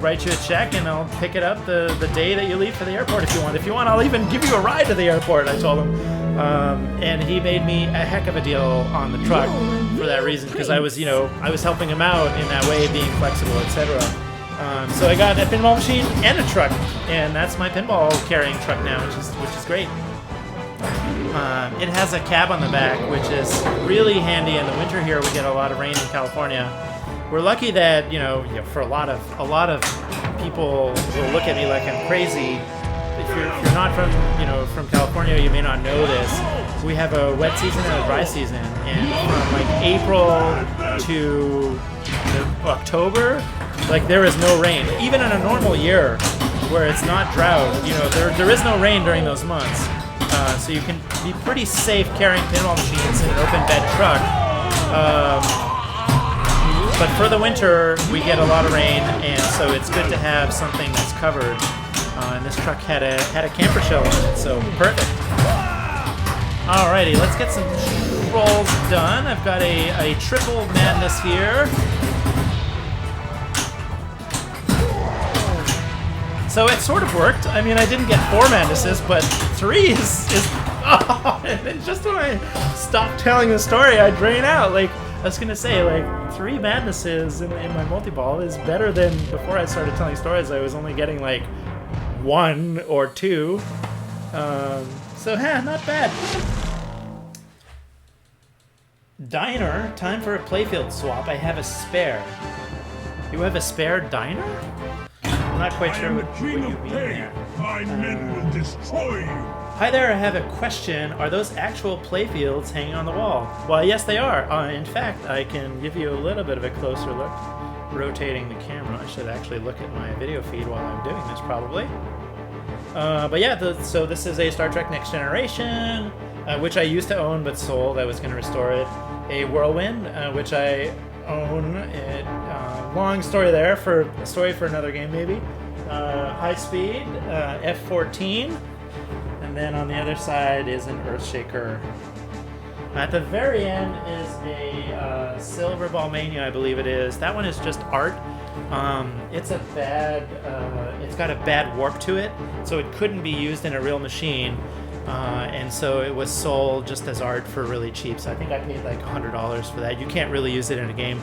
S1: write you a check and I'll pick it up the day that you leave for the airport if you want. If you want, I'll even give you a ride to the airport, I told him. And he made me a heck of a deal on the truck for that reason, because I was helping him out in that way, being flexible, etc. So I got a pinball machine and a truck, and that's my pinball carrying truck now, which is great. It has a cab on the back, which is really handy in the winter. Here we get a lot of rain in California. We're lucky that for a lot of people will look at me like I'm crazy. If you're not from California, you may not know this. We have a wet season and a dry season, and from April to October, there is no rain. Even in a normal year where it's not drought, there is no rain during those months. So you can be pretty safe carrying pinball machines in an open bed truck. But for the winter, we get a lot of rain, and so it's good to have something that's covered. And this truck had a camper shell on it, so perfect. Alrighty, let's get some trolls done. I've got a triple madness here. So it sort of worked. I mean, I didn't get 4 madnesses, but 3 is oh, and then just when I stopped telling the story, I drain out. Like, I was gonna say, like, 3 madnesses in my multi-ball is better than before I started telling stories. I was only getting like 1 or 2. So not bad. Diner, time for a playfield swap. I have a spare. You have a spare diner? I'm not quite sure what you mean there.
S2: My men will destroy you.
S1: Hi there, I have a question. Are those actual playfields hanging on the wall? Well, yes, they are. In fact, I can give you a little bit of a closer look. Rotating the camera. I should actually look at my video feed while I'm doing this, probably. But yeah, so this is a Star Trek Next Generation, which I used to own but sold. I was going to restore it. A Whirlwind, which I own. Long story there, for a story for another game maybe. High Speed, F-14, and then on the other side is an Earthshaker. At the very end is a Silver Ball Mania, I believe it is. That one is just art. It's got a bad warp to it, so it couldn't be used in a real machine. And so it was sold just as art for really cheap. So I think I paid like $100 for that. You can't really use it in a game.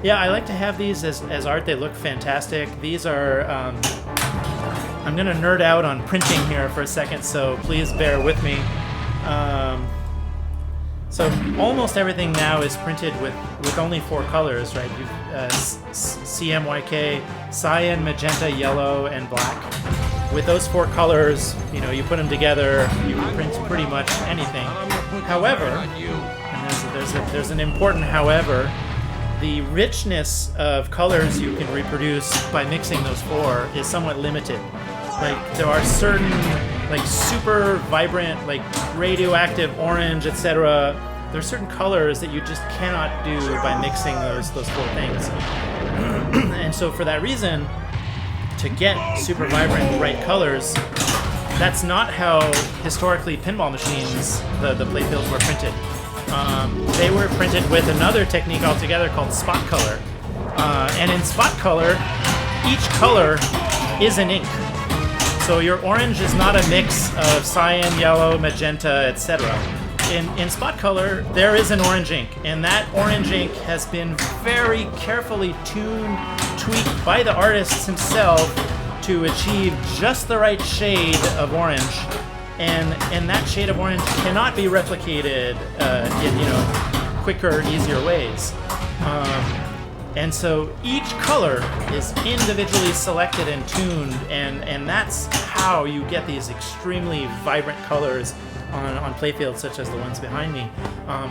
S1: Yeah, I like to have these as art. They look fantastic. These are... I'm going to nerd out on printing here for a second, so please bear with me. So almost everything now is printed with only 4 colors, right? You've CMYK, cyan, magenta, yellow, and black. With those 4 colors, you put them together, you can print pretty much anything. However, and there's an important however, the richness of colors you can reproduce by mixing those 4 is somewhat limited. Like, there are certain, like, super vibrant, like, radioactive orange, etc. There are certain colors that you just cannot do by mixing those 4 things. And so for that reason, to get super vibrant, bright colors, that's not how historically pinball machines, the playfields, were printed. They were printed with another technique altogether called spot color. And in spot color, each color is an ink. So your orange is not a mix of cyan, yellow, magenta, etc. In spot color, there is an orange ink, and that orange ink has been very carefully tuned, tweaked by the artist himself to achieve just the right shade of orange. And that shade of orange cannot be replicated in quicker, easier ways. And so each color is individually selected and tuned, and that's how you get these extremely vibrant colors on playfields such as the ones behind me.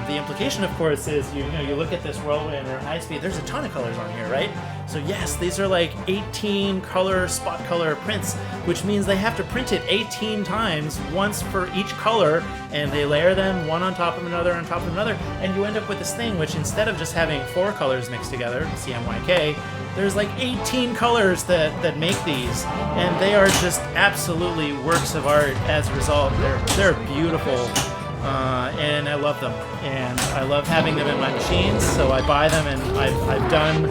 S1: The implication, of course, is you look at this Whirlwind or High Speed, there's a ton of colors on here, right? So yes, these are like 18 color, spot color prints, which means they have to print it 18 times, once for each color, and they layer them one on top of another, and you end up with this thing which, instead of just having 4 colors mixed together, CMYK, there's like 18 colors that make these, and they are just absolutely works of art as a result. They're beautiful, and I love them, and I love having them in my machines, so I buy them, and I've done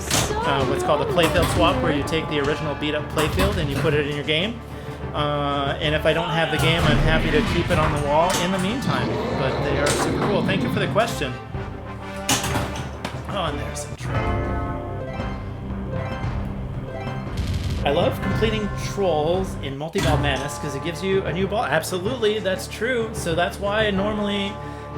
S1: what's called a playfield swap, where you take the original beat-up playfield and you put it in your game. And if I don't have the game, I'm happy to keep it on the wall in the meantime, but they are super cool. Thank you for the question. Oh, and there's some trouble. I love completing trolls in multi-ball madness because it gives you a new ball. Absolutely, that's true. So that's why normally,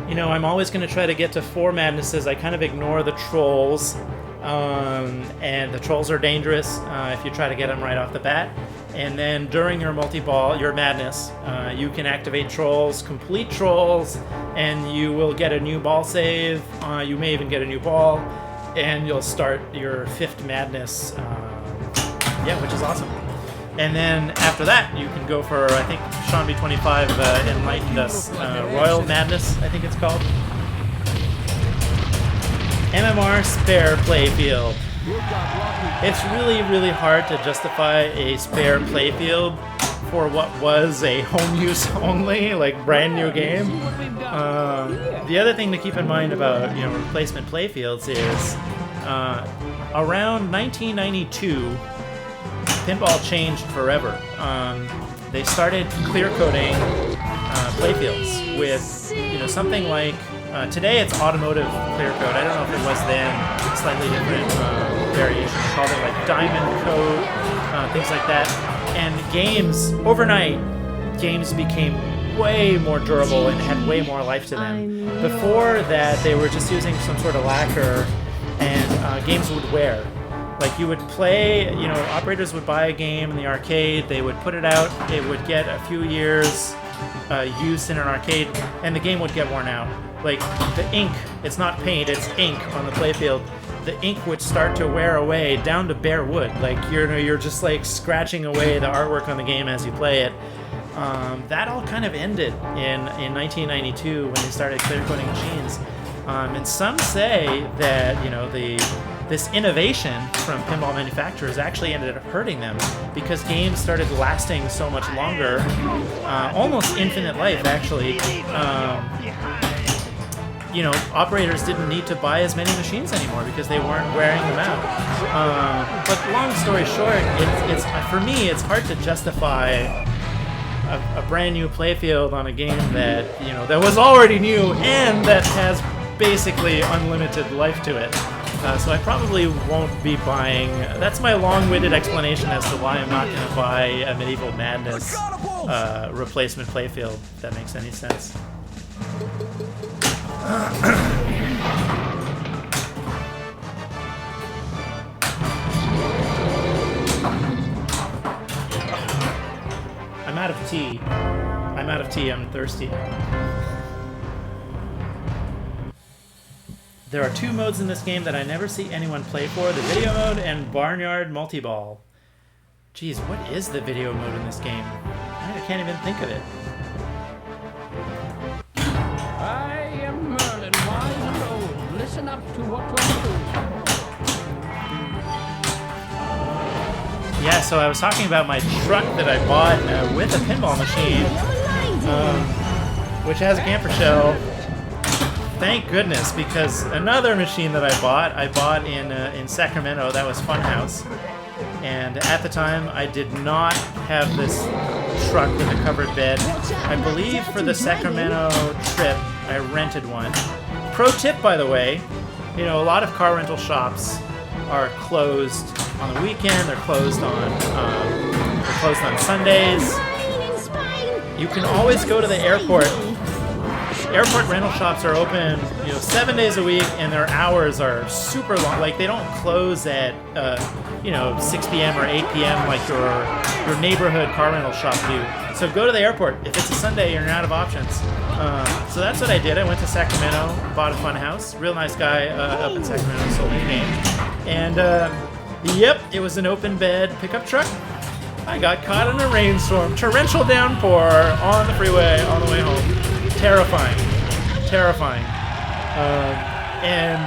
S1: I'm always going to try to get to 4 madnesses. I kind of ignore the trolls, and the trolls are dangerous if you try to get them right off the bat. And then during your multi-ball, your madness, you can activate trolls, complete trolls, and you will get a new ball save. You may even get a new ball, and you'll start your 5th madness. Yeah, which is awesome. And then after that, you can go for, I think Sean B25 enlightened us, Royal Madness, I think it's called. MMR spare playfield. It's really, really hard to justify a spare playfield for what was a home use only, like brand new game. The other thing to keep in mind about replacement playfields is around 1992, pinball changed forever. They started clear coding playfields with something like today it's automotive clear code. I don't know if it was then slightly different variation. They called it like diamond code, things like that. And games overnight, games became way more durable and had way more life to them. Before that, they were just using some sort of lacquer, and games would wear. Like you would play, operators would buy a game in the arcade, they would put it out, it would get a few years used in an arcade, and the game would get worn out. Like the ink, it's not paint, it's ink on the playfield. The ink would start to wear away down to bare wood. Like you're just like scratching away the artwork on the game as you play it. That all kind of ended in 1992 when they started clear coding machines. And some say that this innovation from pinball manufacturers actually ended up hurting them because games started lasting so much longer, almost infinite life actually. Operators didn't need to buy as many machines anymore because they weren't wearing them out. But long story short, it's for me, it's hard to justify a brand new playfield on a game that that was already new and that has basically unlimited life to it. So I probably won't be buying. That's my long-winded explanation as to why I'm not going to buy a Medieval Madness replacement playfield. If that makes any sense. I'm out of tea. I'm thirsty. There are two modes in this game that I never see anyone play for, the video mode and Barnyard Multiball. Geez, what is the video mode in this game? I can't even think of it.
S5: I am Merlin, wise and old. Listen up to what we're doing.
S1: Yeah, so I was talking about my truck that I bought with a pinball machine, which has a camper shell. Thank goodness, because another machine that I bought in Sacramento, that was Funhouse. And at the time, I did not have this truck with a covered bed. I believe for the Sacramento trip, I rented one. Pro tip, by the way, a lot of car rental shops are closed on the weekend. They're closed on Sundays. You can always go to the airport. Airport rental shops are open, 7 days a week, and their hours are super long. Like they don't close at 6 p.m. or 8 p.m. like your neighborhood car rental shop do. So go to the airport. If it's a Sunday, you're out of options. So that's what I did. I went to Sacramento, bought a Funhouse. Real nice guy up in Sacramento, sold me a name. And yep, it was an open bed pickup truck. I got caught in a rainstorm, torrential downpour on the freeway on the way home. Terrifying. And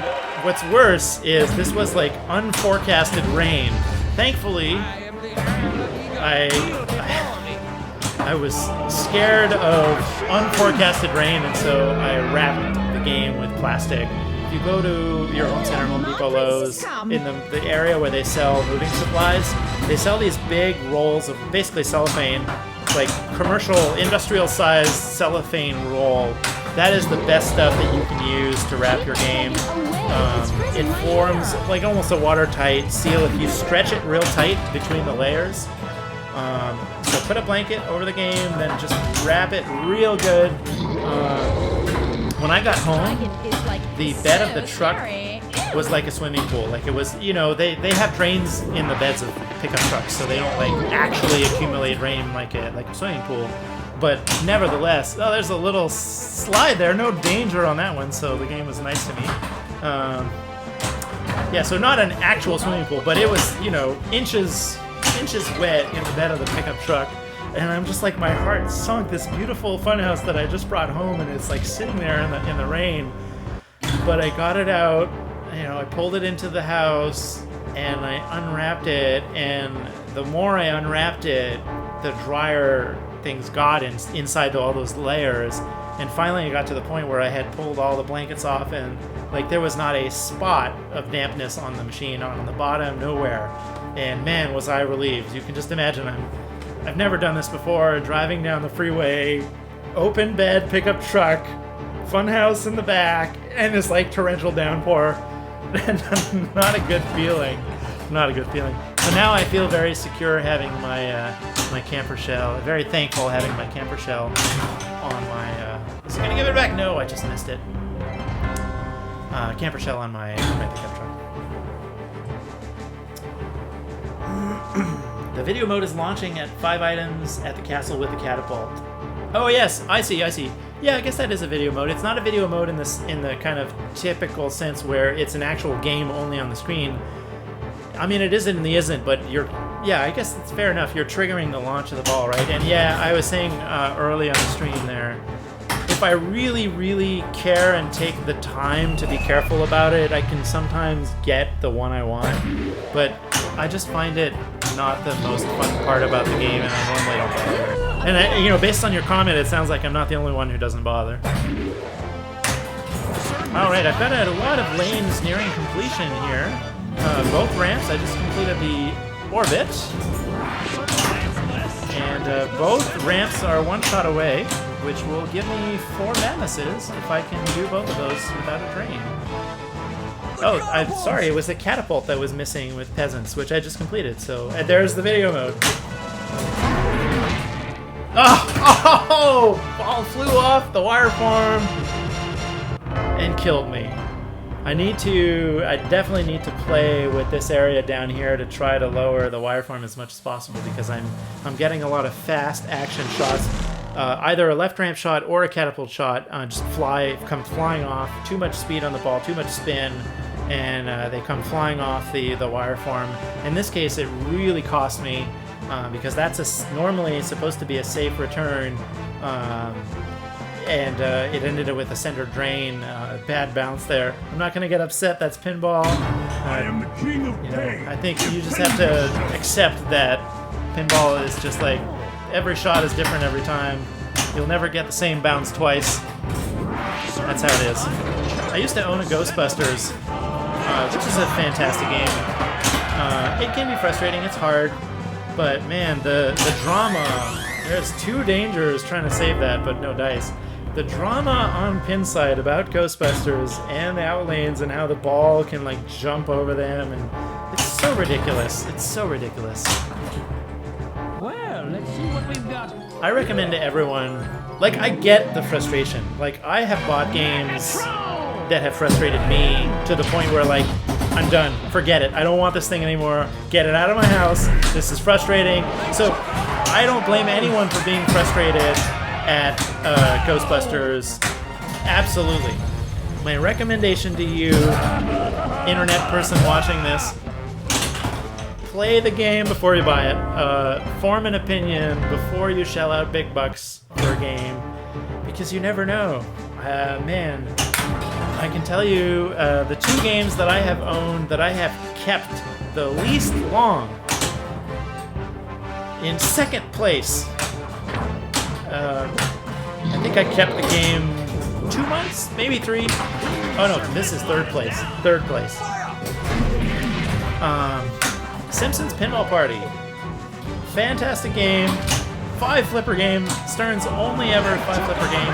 S1: what's worse is this was like unforecasted rain. Thankfully, I was scared of unforecasted rain, and so I wrapped the game with plastic. If you go to your home center, Home Depot, Lowe's, in the area where they sell moving supplies, they sell these big rolls of basically cellophane, like commercial, industrial-sized cellophane roll. That is the best stuff that you can use to wrap your game. It forms like almost a watertight seal if you stretch it real tight between the layers. So put a blanket over the game, then just wrap it real good. When I got home, the bed of the truck was like a swimming pool. Like it was, they have drains in the beds of pickup trucks, so they don't like actually accumulate rain like a swimming pool. But nevertheless, there's a little slide there. No danger on that one, so the game was nice to me. Yeah, so not an actual swimming pool, but it was, inches wet in the bed of the pickup truck. And I'm just like, my heart sunk. This beautiful Funhouse that I just brought home, and it's like sitting there in the rain. But I got it out, I pulled it into the house and I unwrapped it, and the more I unwrapped it, the drier things got inside all those layers. And finally I got to the point where I had pulled all the blankets off, and like there was not a spot of dampness on the machine, on the bottom, nowhere. And man, was I relieved. You can just imagine, I've never done this before, driving down the freeway, open bed, pickup truck, funhouse in the back, and this like torrential downpour. And not a good feeling. Not a good feeling. So now I feel very secure having my my camper shell. Very thankful having my camper shell on my. Is it gonna give it back? No, I just missed it. Camper shell on my pickup truck. The video mode is launching at 5 items at the castle with the catapult. Oh yes, I see. Yeah, I guess that is a video mode. It's not a video mode in the kind of typical sense where it's an actual game only on the screen. I mean, it isn't and the isn't, but yeah, I guess it's fair enough. You're triggering the launch of the ball, right? And yeah, I was saying early on the stream there, if I really, really care and take the time to be careful about it, I can sometimes get the one I want. But I just find it not the most fun part about the game, and I normally don't bother. And based on your comment, it sounds like I'm not the only one who doesn't bother. All right, I've got a lot of lanes nearing completion here. Both ramps, I just completed the orbit. And both ramps are one shot away, which will give me 4 madnesses if I can do both of those without a drain. Oh, I'm sorry, it was the catapult that was missing with peasants, which I just completed, so there's the video mode. Oh! Ball flew off the wire form and killed me. I definitely need to play with this area down here to try to lower the wire form as much as possible, because I'm getting a lot of fast action shots. Either a left ramp shot or a catapult shot just come flying off. Too much speed on the ball, too much spin, and they come flying off the wire form. In this case, it really cost me because that's normally supposed to be a safe return. And it ended up with a center drain, bad bounce there. I'm not going to get upset, that's pinball.
S2: I am the king of pain.
S1: I think you just have to accept that pinball is just like, every shot is different every time. You'll never get the same bounce twice. That's how it is. I used to own a Ghostbusters, which is a fantastic game. It can be frustrating, it's hard, but man, the drama, there's 2 dangers trying to save that, but no dice. The drama on Pinside about Ghostbusters and the outlanes and how the ball can like jump over them, and it's so ridiculous. It's so ridiculous.
S5: Well, let's see what we've got.
S1: I recommend to everyone, like, I get the frustration. Like, I have bought games that have frustrated me to the point where, like, I'm done. Forget it. I don't want this thing anymore. Get it out of my house. This is frustrating. So I don't blame anyone for being frustrated at Ghostbusters. Absolutely. My recommendation to you, internet person watching this, play the game before you buy it. Form an opinion before you shell out big bucks for a game, because you never know. Man, I can tell you the 2 games that I have owned that I have kept the least long. In second place, I think I kept the game 2 months, maybe 3. Oh no, this is third place. Third place. Simpsons Pinball Party. Fantastic game. 5 flipper game. Stern's only ever 5 flipper game.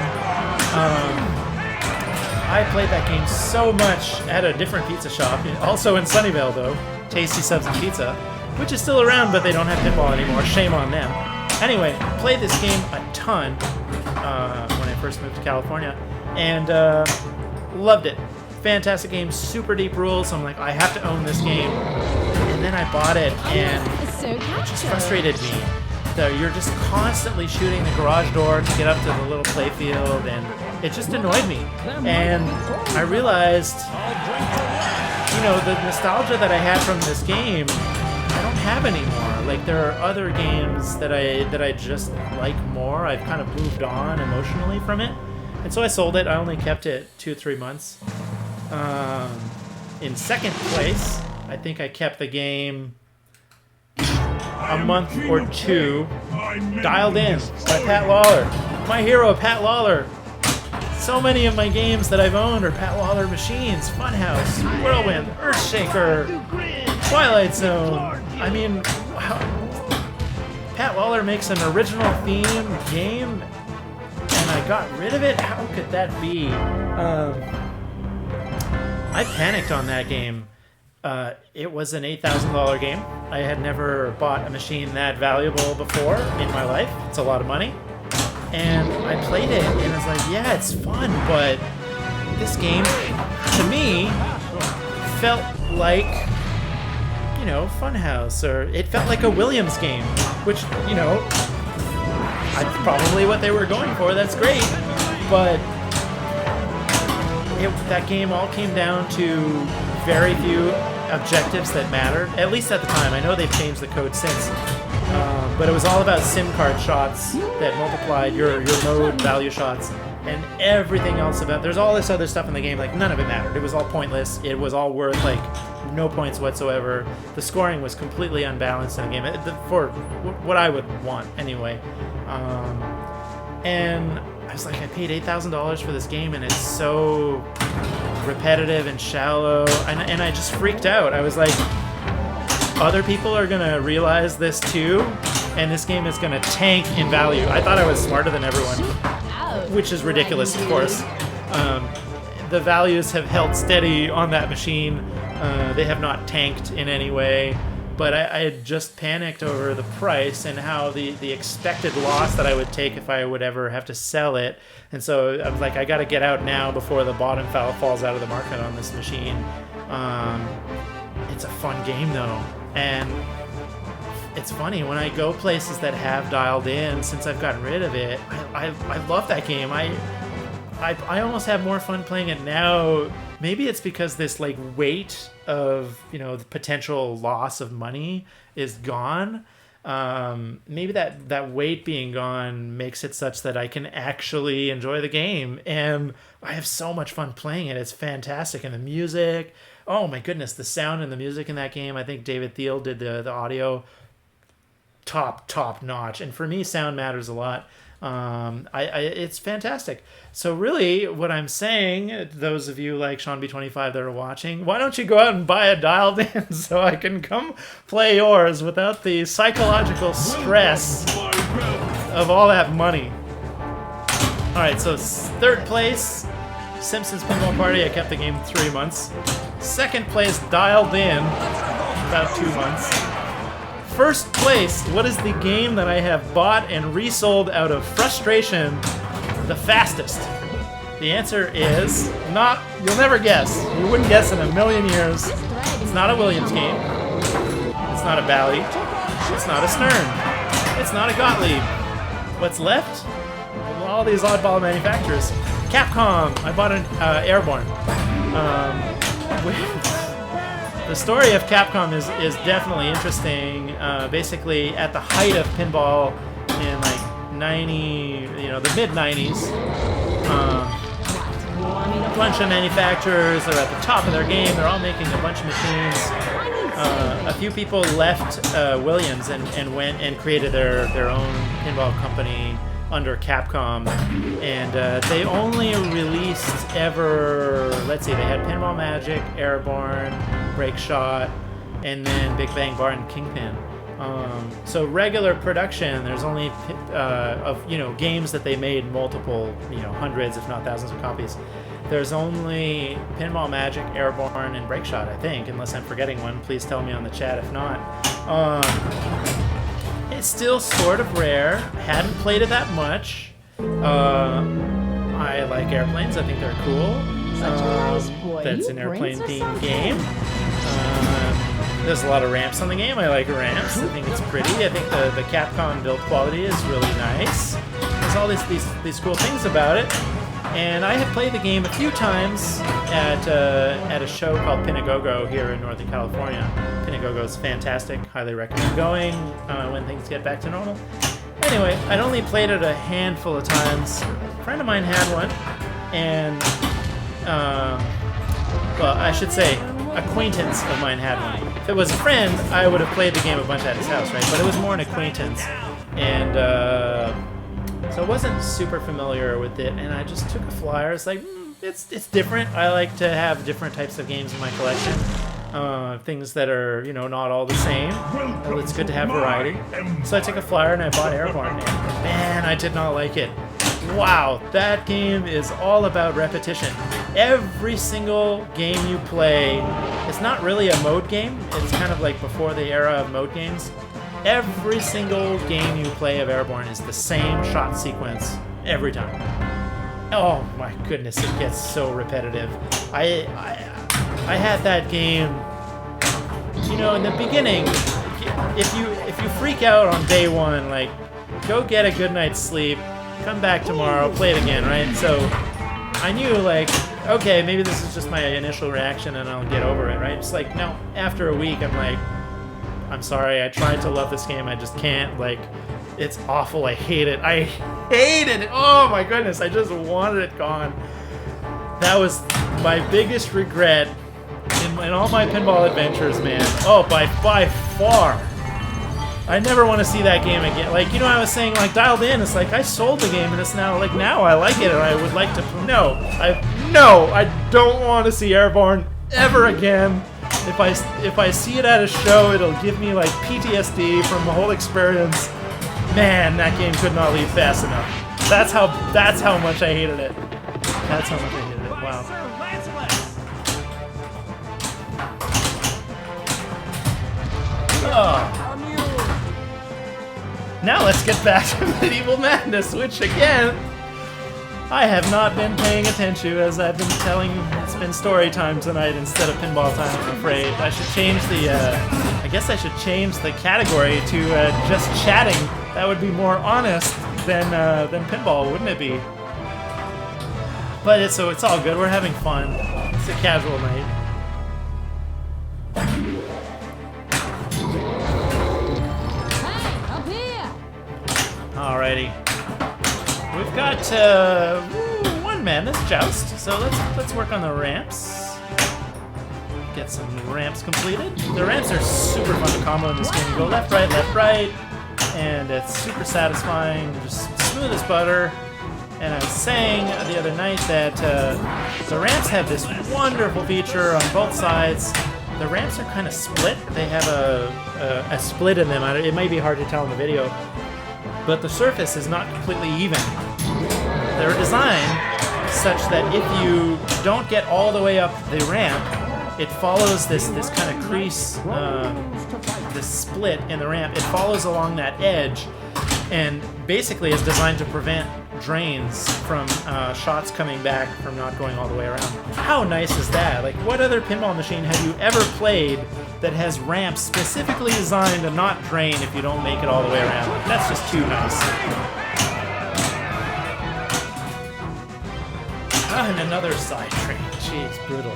S1: I played that game so much at a different pizza shop. Also in Sunnyvale though. Tasty Subs and Pizza. Which is still around, but they don't have pinball anymore. Shame on them. Anyway, played this game a ton when I first moved to California. And loved it. Fantastic game. Super deep rules. So I'm like, I have to own this game. And then I bought it, and it just frustrated me. So you're just constantly shooting the garage door to get up to the little playfield, and it just annoyed me. And I realized, the nostalgia that I had from this game, I don't have anymore. Like, there are other games that I just like more. I've kind of moved on emotionally from it, and so I sold it. I only kept it 2-3 months. in second place. I think I kept the game a month or two. Dialed In by Pat Lawler. My hero, Pat Lawler. So many of my games that I've owned are Pat Lawler machines. Funhouse, Whirlwind, Earthshaker, Twilight Zone. I mean, wow. Pat Lawler makes an original theme game, and I got rid of it? How could that be? I panicked on that game. It was an $8,000 game. I had never bought a machine that valuable before in my life. It's a lot of money. And I played it, and I was like, yeah, it's fun, but this game, to me, felt like, you know, Funhouse, or it felt like a Williams game, which, you know, that's probably what they were going for. That's great, but that game all came down to very few objectives that mattered, at least at the time. I know they've changed the code since, but it was all about SIM card shots that multiplied your mode value shots, and everything else about. There's all this other stuff in the game, like none of it mattered. It was all pointless. It was all worth like no points whatsoever. The scoring was completely unbalanced in the game for what I would want anyway. And I was like, I paid $8,000 for this game, and it's so repetitive and shallow, and I just freaked out. I was like, other people are gonna realize this too, and this game is gonna tank in value. I thought I was smarter than everyone, which is ridiculous, of course. The values have held steady on that machine. They have not tanked in any way, but I had just panicked over the price and how the expected loss that I would take if I would ever have to sell it. And so I was like, I gotta get out now before the bottom falls out of the market on this machine. It's a fun game though, and it's funny when I go places that have Dialed In. Since I've gotten rid of it, I love that game. I almost have more fun playing it now. Maybe it's because this like weight of, you know, the potential loss of money is gone. Maybe that weight being gone makes it such that I can actually enjoy the game, and I have so much fun playing it. It's fantastic, and the music, oh my goodness, the sound and the music in that game. I think David Thiel did the audio top notch, and for me, sound matters a lot. It's fantastic. So really, what I'm saying, those of you like Sean B25 that are watching, why don't you go out and buy a Dialed In so I can come play yours without the psychological stress of all that money. All right, so third place, Simpsons Pinball Party. I kept the game 3 months. Second place, Dialed In, about 2 months. First place, what is the game that I have bought and resold out of frustration the fastest? The answer is not, you'll never guess. You wouldn't guess in a million years. It's not a Williams game. It's not a Bally. It's not a Stern. It's not a Gottlieb. What's left? All these oddball manufacturers. Capcom. I bought an Airborne. The story of Capcom is definitely interesting. Basically, at the height of pinball in like 90, you know, the mid 90s, a bunch of manufacturers, they're at the top of their game. They're all making a bunch of machines. A few people left Williams and went and created their own pinball company under Capcom, and they only released ever, let's see, they had Pinball Magic, Airborne, Break Shot, and then Big Bang Bar and Kingpin. So regular production, there's only of, you know, games that they made multiple, you know, hundreds if not thousands of copies. There's only Pinball Magic, Airborne, and Break Shot, I think, unless I'm forgetting one. Please tell me on the chat if not. It's still sort of rare. Hadn't played it that much. I like airplanes. I think they're cool. That's an airplane-themed game. There's a lot of ramps on the game. I like ramps. I think it's pretty. I think the Capcom build quality is really nice. There's all these cool things about it. And I have played the game a few times at a show called Pinagogo here in Northern California. Pinagogo is fantastic. Highly recommend going when things get back to normal. Anyway, I'd only played it a handful of times. A friend of mine had one, and well, I should say, acquaintance of mine had one. If it was a friend, I would have played the game a bunch at his house, right? But it was more an acquaintance, and so I wasn't super familiar with it. And I just took a flyer. It's like it's different. I like to have different types of games in my collection. Things that are, you know, not all the same. It's good to have variety. So I took a flyer and I bought Airborne, and man, I did not like it. Wow, that game is all about repetition. Every single game you play, it's not really a mode game. It's kind of like before the era of mode games. Every single game you play of Airborne is the same shot sequence every time. Oh my goodness, it gets so repetitive. I had that game, you know, in the beginning. If you freak out on day one, like, go get a good night's sleep, come back tomorrow, play it again, right? So I knew, like, okay, maybe this is just my initial reaction and I'll get over it, right? It's like, no, after a week, I'm like, I'm sorry, I tried to love this game, I just can't, like, it's awful, I hate it. I hated it! Oh my goodness, I just wanted it gone. That was my biggest regret in all my pinball adventures, man. Oh, by far. I never want to see that game again. Like, you know, I was saying, like, Dialed In, it's like, I sold the game, and it's now, like, now I like it, and I would like to, no, I don't want to see Airborne ever again. If I see it at a show, it'll give me, like, PTSD from the whole experience. Man, that game could not leave fast enough. That's how much I hated it. That's how much I hated it. Wow. Oh. Now let's get back to Medieval Madness, which again, I have not been paying attention to, as I've been telling you. It's been story time tonight instead of pinball time, I'm afraid. I should change the, I guess I should change the category to just chatting. That would be more honest than pinball, wouldn't it be? But it's all good, we're having fun. It's a casual night. Alrighty, we've got one madness joust, so let's work on the ramps. Get some ramps completed. The ramps are super fun to combo in this game. You go left, right, and it's super satisfying, just smooth as butter. And I was saying the other night that the ramps have this wonderful feature on both sides. The ramps are kind of split. They have a split in them. It may be hard to tell in the video, but the surface is not completely even. They're designed such that if you don't get all the way up the ramp, it follows this kind of crease, this split in the ramp. It follows along that edge, and basically is designed to prevent drains from shots coming back from not going all the way around. How nice is that? Like, what other pinball machine have you ever played that has ramps specifically designed to not drain if you don't make it all the way around? That's just too nice. Ah, and another side train. Jeez, brutal.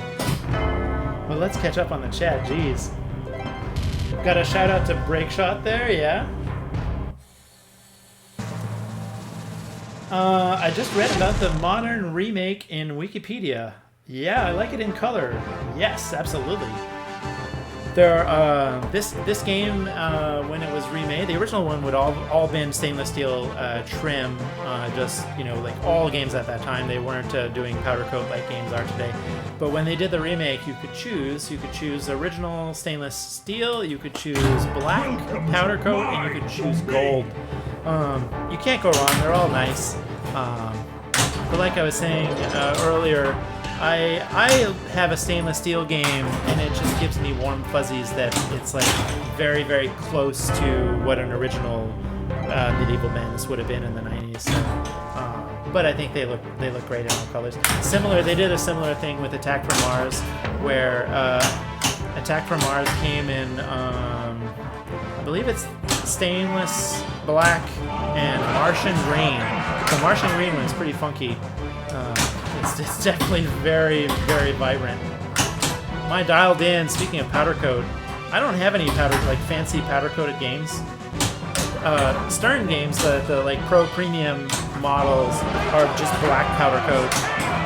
S1: Well, let's catch up on the chat. Jeez. Got a shout out to Breakshot there, yeah? I just read about the modern remake in Wikipedia. Yeah, I like it in color. Yes, absolutely. There, this game when it was remade, the original one would all been stainless steel trim. Just, you know, like all games at that time, they weren't doing powder coat like games are today. But when they did the remake, you could choose original stainless steel, you could choose black powder coat, and you could choose gold. You can't go wrong. They're all nice. But like I was saying earlier, I have a stainless steel game, and it just gives me warm fuzzies that it's like very, very close to what an original Medieval Madness would have been in the 90s. So, but I think they look great in all colors. They did a similar thing with Attack from Mars, where Attack from Mars came in, I believe it's stainless black and Martian green. The Martian green one's pretty funky. It's definitely very, very vibrant. My Dialed In, speaking of powder coat, I don't have any fancy powder coated games. Stern games, the like Pro Premium models are just black powder coat,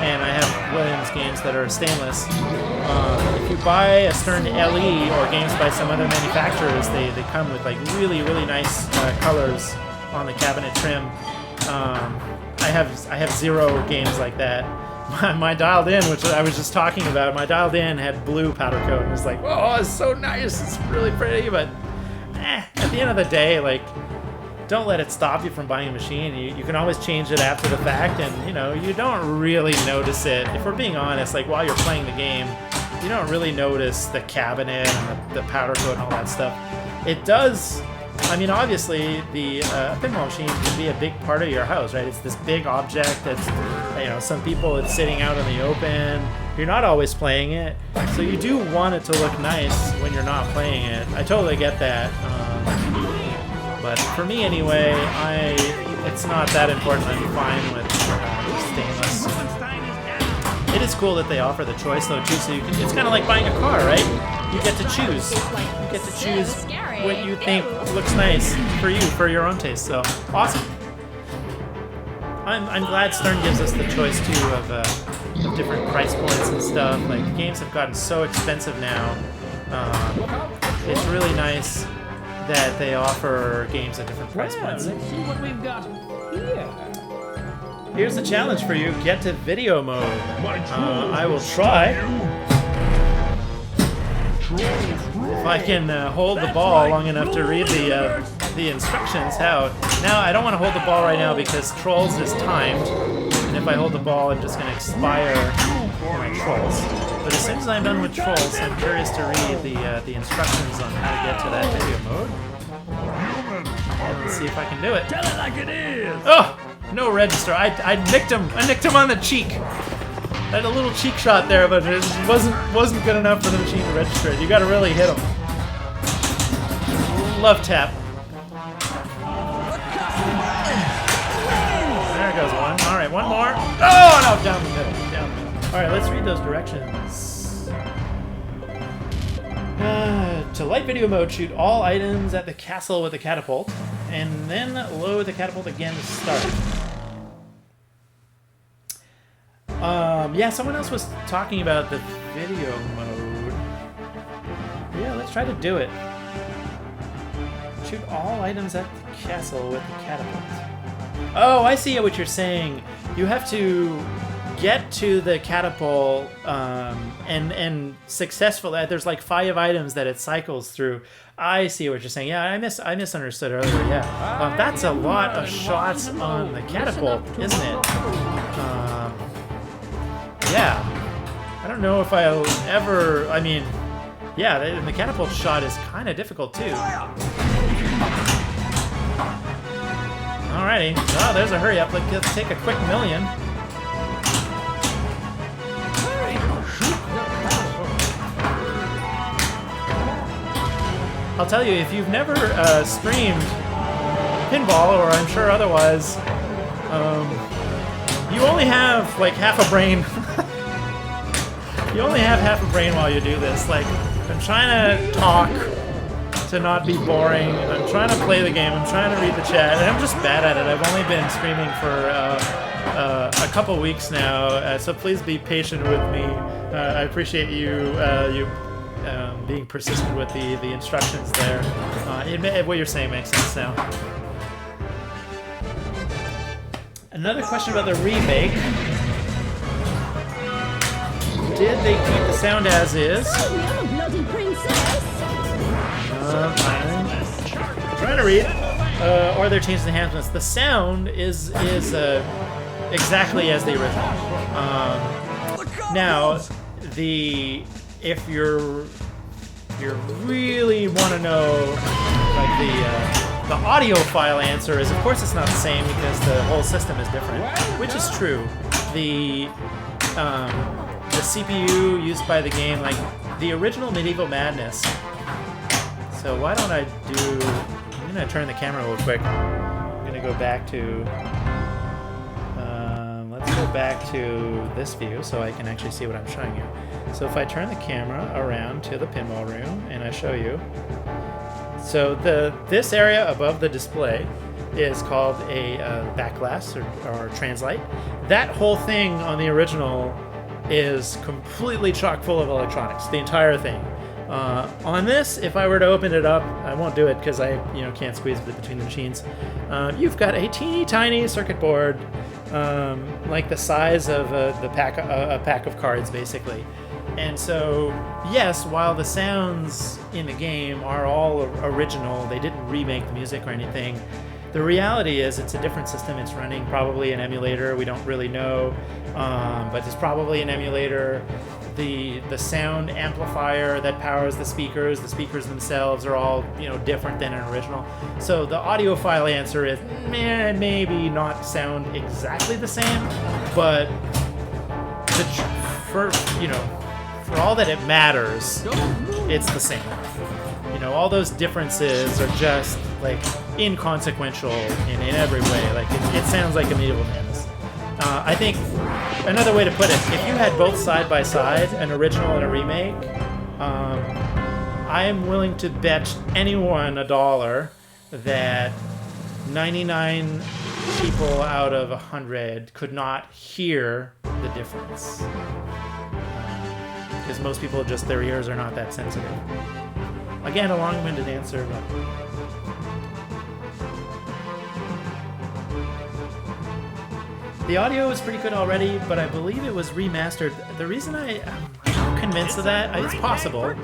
S1: and I have Williams games that are stainless. If you buy a Stern LE or games by some other manufacturers, they come with like really nice colors on the cabinet trim. I have 0 games like that. My dialed in, which I was just talking about, my dialed in had blue powder coat, and it was like, oh, it's so nice, it's really pretty, but at the end of the day, like, don't let it stop you from buying a machine. You can always change it after the fact, and you don't really notice it. If we're being honest, like while you're playing the game, you don't really notice the cabinet and the powder coat and all that stuff. It does. I mean, obviously, the pinball machine can be a big part of your house, right? It's this big object that's, some people it's sitting out in the open. You're not always playing it, so you do want it to look nice when you're not playing it. I totally get that. But for me, anyway, it's not that important. I'm fine with stainless. It is cool that they offer the choice, though, too. So it's kind of like buying a car, right? You get to choose. You get to choose what you think looks nice for you, for your own taste. So awesome. I'm glad Stern gives us the choice too of different price points and stuff. Like the games have gotten so expensive now. It's really nice that they offer games at different price points.
S5: Let's see what we've got here.
S1: Here's the challenge for you: get to video mode. I will try. If I can hold the ball long enough to read the instructions. Now I don't want to hold the ball right now because Trolls is timed, and if I hold the ball, I'm just going to expire my Trolls. But as soon as I'm done with Trolls, I'm curious to read the instructions on how to get to that video mode. Let's see if I can do it.
S2: Tell it like it is.
S1: Oh, no register. I nicked him. I nicked him on the cheek. I had a little cheek shot there, but it wasn't good enough for the machine to register it. You got to really hit him. Love tap. There goes one. All right, one more. Oh no, down the middle. Down the middle. All right, let's read those directions. To light video mode, shoot all items at the castle with the catapult, and then load the catapult again to start. Yeah, someone else was talking about the video mode. Yeah, let's try to do it. Shoot all items at the castle with the catapult. Oh, I see what you're saying. You have to get to the catapult and successfully. There's like 5 items that it cycles through. I see what you're saying. Yeah, I misunderstood earlier. Yeah, that's a lot of shots on the catapult, isn't it? Yeah, I don't know if I'll ever. I mean, yeah, the catapult shot is kind of difficult too. Alrighty, oh, there's a hurry up. Let's take a quick million. I'll tell you, if you've never streamed pinball, or I'm sure otherwise, you only have like half a brain. You only have half a brain while you do this. Like, I'm trying to talk to not be boring. I'm trying to play the game. I'm trying to read the chat, and I'm just bad at it. I've only been streaming for a couple weeks now, so please be patient with me. I appreciate you being persistent with the instructions there. What you're saying makes sense now. Another question about the remake. Did they keep the sound as is?
S3: Oh, I'm a bloody princess.
S1: I'm trying to read. Or they're changing the enhancements. The sound is exactly as the original. Now, if you really want to know, like the audiophile answer is, of course, it's not the same because the whole system is different, which is true. The CPU used by the game, like the original Medieval Madness. So why don't I do? I'm gonna turn the camera real quick. I'm gonna go back to. Let's go back to this view so I can actually see what I'm showing you. So if I turn the camera around to the pinball room and I show you, So this area above the display is called a backglass or translight. That whole thing on the original is completely chock full of electronics, the entire thing. On this, if I were to open it up, I won't do it because I can't squeeze it between the machines. You've got a teeny tiny circuit board, like the size of a pack of cards, basically. And so, yes, while the sounds in the game are all original, they didn't remake the music or anything. The reality is it's a different system. It's running probably an emulator. We don't really know, but it's probably an emulator. The sound amplifier that powers the speakers themselves are all different than an original. So the audiophile answer is maybe not sound exactly the same, but for all that it matters, it's the same. All those differences are just like inconsequential in every way. Like it sounds like a Medieval Madness. I think another way to put it, if you had both side by side, an original and a remake, I am willing to bet anyone $1 that 99 people out of 100 could not hear the difference. Because most people their ears are not that sensitive. Again, a long-winded answer, but... The audio is pretty good already, but I believe it was remastered. The reason I'm convinced of that, it's possible.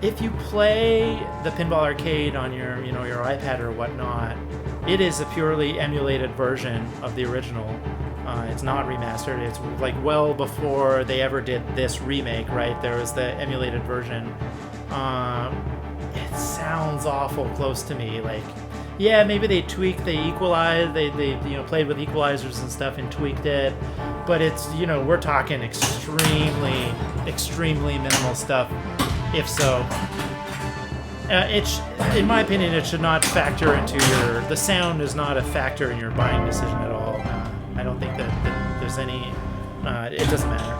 S1: If you play the Pinball Arcade on your iPad or whatnot, it is a purely emulated version of the original. It's not remastered. It's like well before they ever did this remake, right? There was the emulated version. It sounds awful close to me. Like, yeah, maybe they equalized, they played with equalizers and stuff and tweaked it, but it's we're talking extremely minimal stuff. If so, in my opinion, it should not factor into the sound is not a factor in your buying decision at all. I don't think that there's any. It doesn't matter.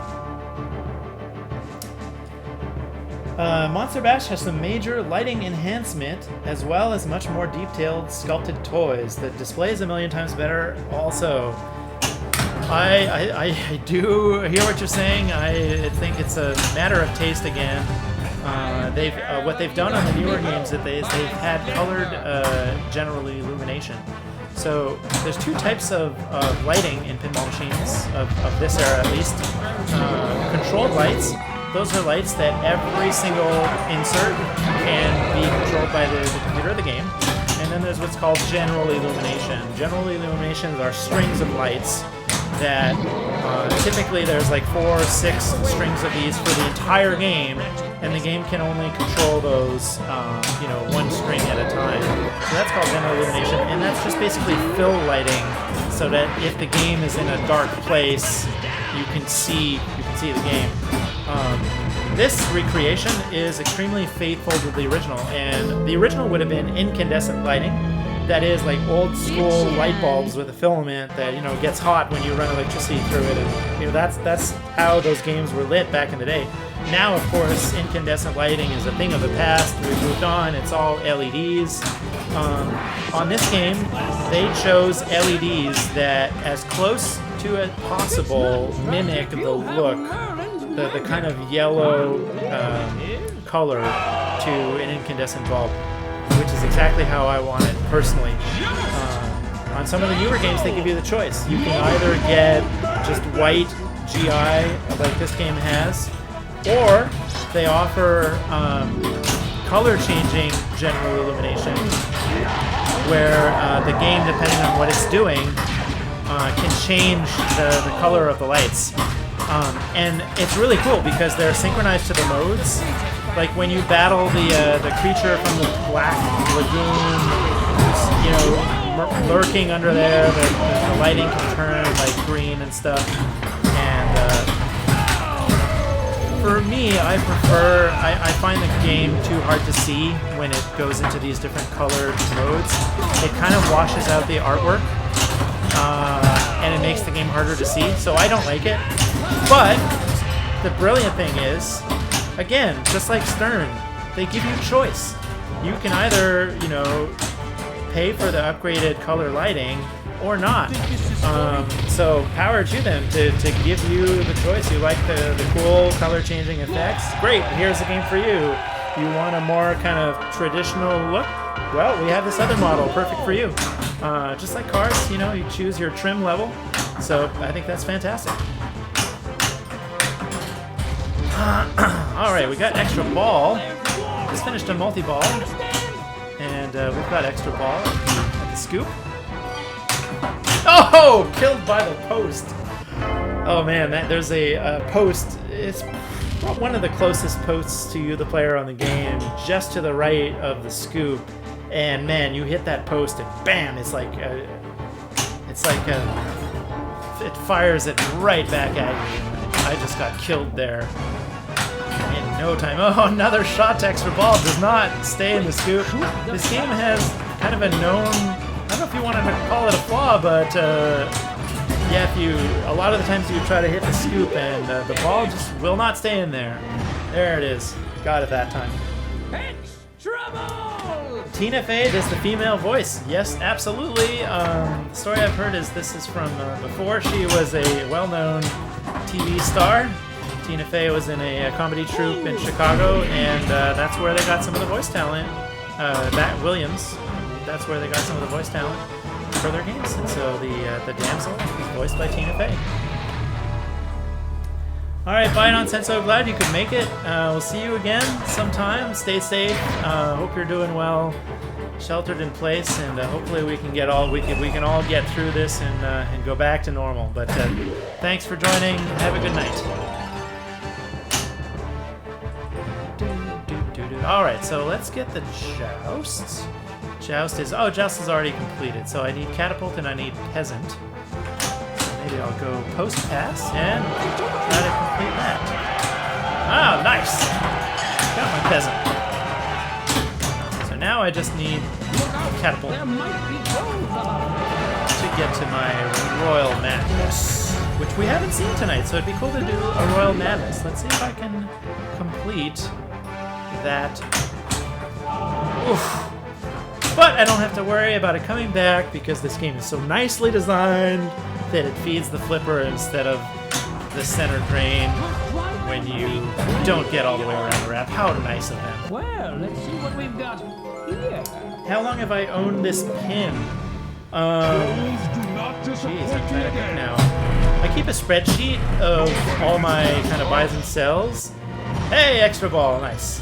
S1: Monster Bash has some major lighting enhancement, as well as much more detailed sculpted toys. The display is a million times better. Also, I do hear what you're saying. I think it's a matter of taste again. What they've done on the newer games is they've had colored general illumination. So there's two types of lighting in pinball machines of this era, at least. Controlled lights. Those are lights that every single insert can be controlled by the computer of the game. And then there's what's called general illumination. General illuminations are strings of lights that typically there's like 4 or 6 strings of these for the entire game, and the game can only control those, one string at a time. So that's called general illumination, and that's just basically fill lighting, so that if the game is in a dark place, you can see the game. This recreation is extremely faithful to the original, and the original would have been incandescent lighting. That is like old school light bulbs with a filament that gets hot when you run electricity through it, and that's how those games were lit back in the day. Now, of course, incandescent lighting is a thing of the past. We've moved on. It's all LEDs. On this game, they chose LEDs that, as close to as possible, mimic the look, the kind of yellow color to an incandescent bulb, which is exactly how I want it personally. On some of the newer games, they give you the choice. You can either get just white GI, like this game has, or they offer color-changing general illumination, where the game, depending on what it's doing, can change the color of the lights. And it's really cool because they're synchronized to the modes. Like when you battle the creature from the Black Lagoon, who's lurking under there, the lighting can turn like green and stuff. And for me, I find the game too hard to see when it goes into these different colored modes. It kind of washes out the artwork, and it makes the game harder to see. So I don't like it. But the brilliant thing is, again, just like Stern, they give you choice. you can either, you know, pay for the upgraded color lighting or not. So power to them to give you the choice. You like the cool color changing effects? Great, here's the game for you. You want a more kind of traditional look? Well, we have this other model, perfect for you. Just like cars, you know, you choose your trim level. So I think that's fantastic. All right, we got extra ball. Just finished a multi-ball. And we've got extra ball at the scoop. Oh, killed by the post. Oh man, there's a post. It's one of the closest posts to you, the player on the game, just to the right of the scoop. And man, you hit that post and bam! It's like it fires it right back at you. I just got killed there in no time. Oh, another shot to extra ball does not stay in the scoop. This game has kind of a known, I don't know if you want to call it a flaw, but yeah, a lot of the times you try to hit the scoop and the ball just will not stay in there. There it is. Got it that time.
S5: Extra ball!
S1: Tina Fey is the female voice. Yes, absolutely. The story I've heard is this is from before she was a well-known TV star. Tina Fey was in a comedy troupe in Chicago, and that's where they got some of the voice talent. Matt Williams, that's where they got some of the voice talent for their games. And so the damsel is voiced by Tina Fey. All right, bye Nonsenso. Glad you could make it. We'll see you again sometime. Stay safe. Hope you're doing well, sheltered in place, and hopefully we can we can all get through this and go back to normal. But thanks for joining. Have a good night. All right, so let's get the joust. Joust is already completed. So I need catapult and I need peasant. Maybe I'll go post pass and try to complete that. Ah, nice! Got my peasant. So now I just need catapult
S5: There might be gold
S1: to get to my Royal Madness, which we haven't seen tonight, so it'd be cool to do a Royal Madness. Let's see if I can complete that. Oof. But I don't have to worry about it coming back because this game is so nicely designed that it feeds the flipper instead of the center drain when you don't get all the way around the wrap. How nice of them.
S5: Well, let's see what we've got here.
S1: How long have I owned this pin? Jeez, I'm trying to think now. I keep a spreadsheet of all my kind of buys and sells. Hey, extra ball, nice.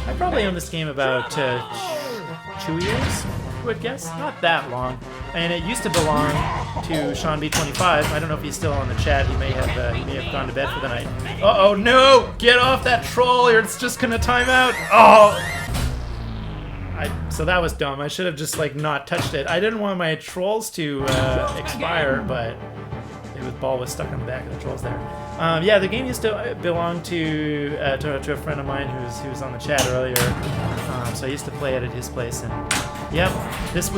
S1: I probably owned this game about 2 years, I would guess. Not that long. And it used to belong to Sean B25. I don't know if he's still on the chat. He may have gone to bed for the night. Uh-oh, no! Get off that troll or it's just gonna time out! Oh! So that was dumb. I should have just, like, not touched it. I didn't want my trolls to expire, but the ball was stuck on the back of the trolls there. Yeah, the game used to belong to a friend of mine who was on the chat earlier. So I used to play it at his place, and yep, this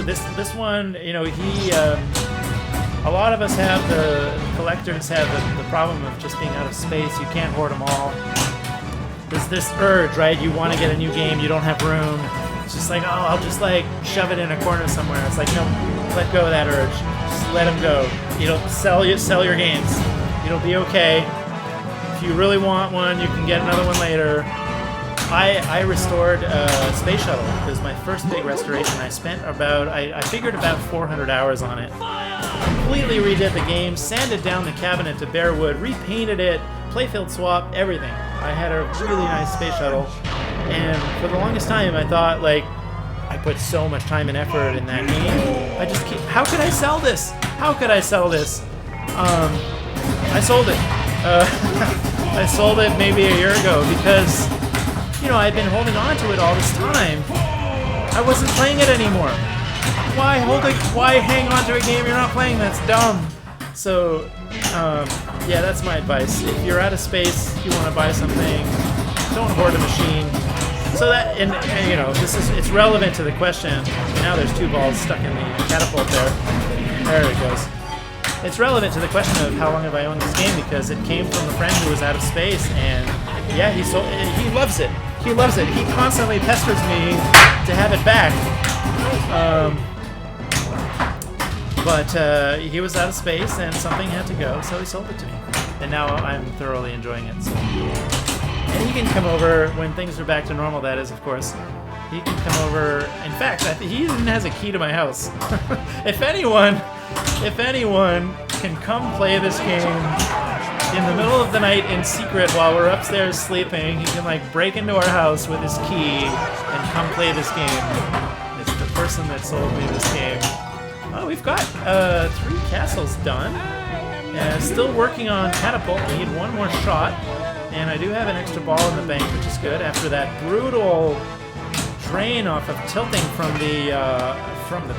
S1: one, you know, a lot of us have the collectors have the problem of just being out of space. You can't hoard them all. There's this urge, right? You want to get a new game, you don't have room. It's just like, oh, I'll just like shove it in a corner somewhere. It's like, no, let go of that urge. Just let them go. You know, sell your games. It'll be okay. If you really want one, you can get another one later. I restored Space Shuttle. It was my first big restoration. I figured about 400 hours on it. Completely redid the game, sanded down the cabinet to bare wood, repainted it, playfield swap, everything. I had a really nice Space Shuttle, and for the longest time I thought, like, I put so much time and effort in that game. How could I sell this? How could I sell this? I sold it. I sold it maybe a year ago because, you know, I've been holding on to it all this time. I wasn't playing it anymore. Why hang on to a game you're not playing? That's dumb. So, yeah, that's my advice. If you're out of space, you want to buy something, don't hoard a machine. So that, and you know, it's relevant to the question. Now there's two balls stuck in the catapult there. There it goes. It's relevant to the question of how long have I owned this game because it came from a friend who was out of space, and yeah, he loves it. He loves it. He constantly pesters me to have it back. But he was out of space and something had to go, so he sold it to me. And now I'm thoroughly enjoying it. So. And he can come over when things are back to normal, that is, of course. He can come over. In fact, he even has a key to my house. If anyone can come play this game in the middle of the night in secret while we're upstairs sleeping, he can like break into our house with his key and come play this game. It's the person that sold me this game. Oh, we've got 3 castles done. Still working on catapult. We need one more shot, and I do have an extra ball in the bank, which is good. After that brutal drain off of tilting from the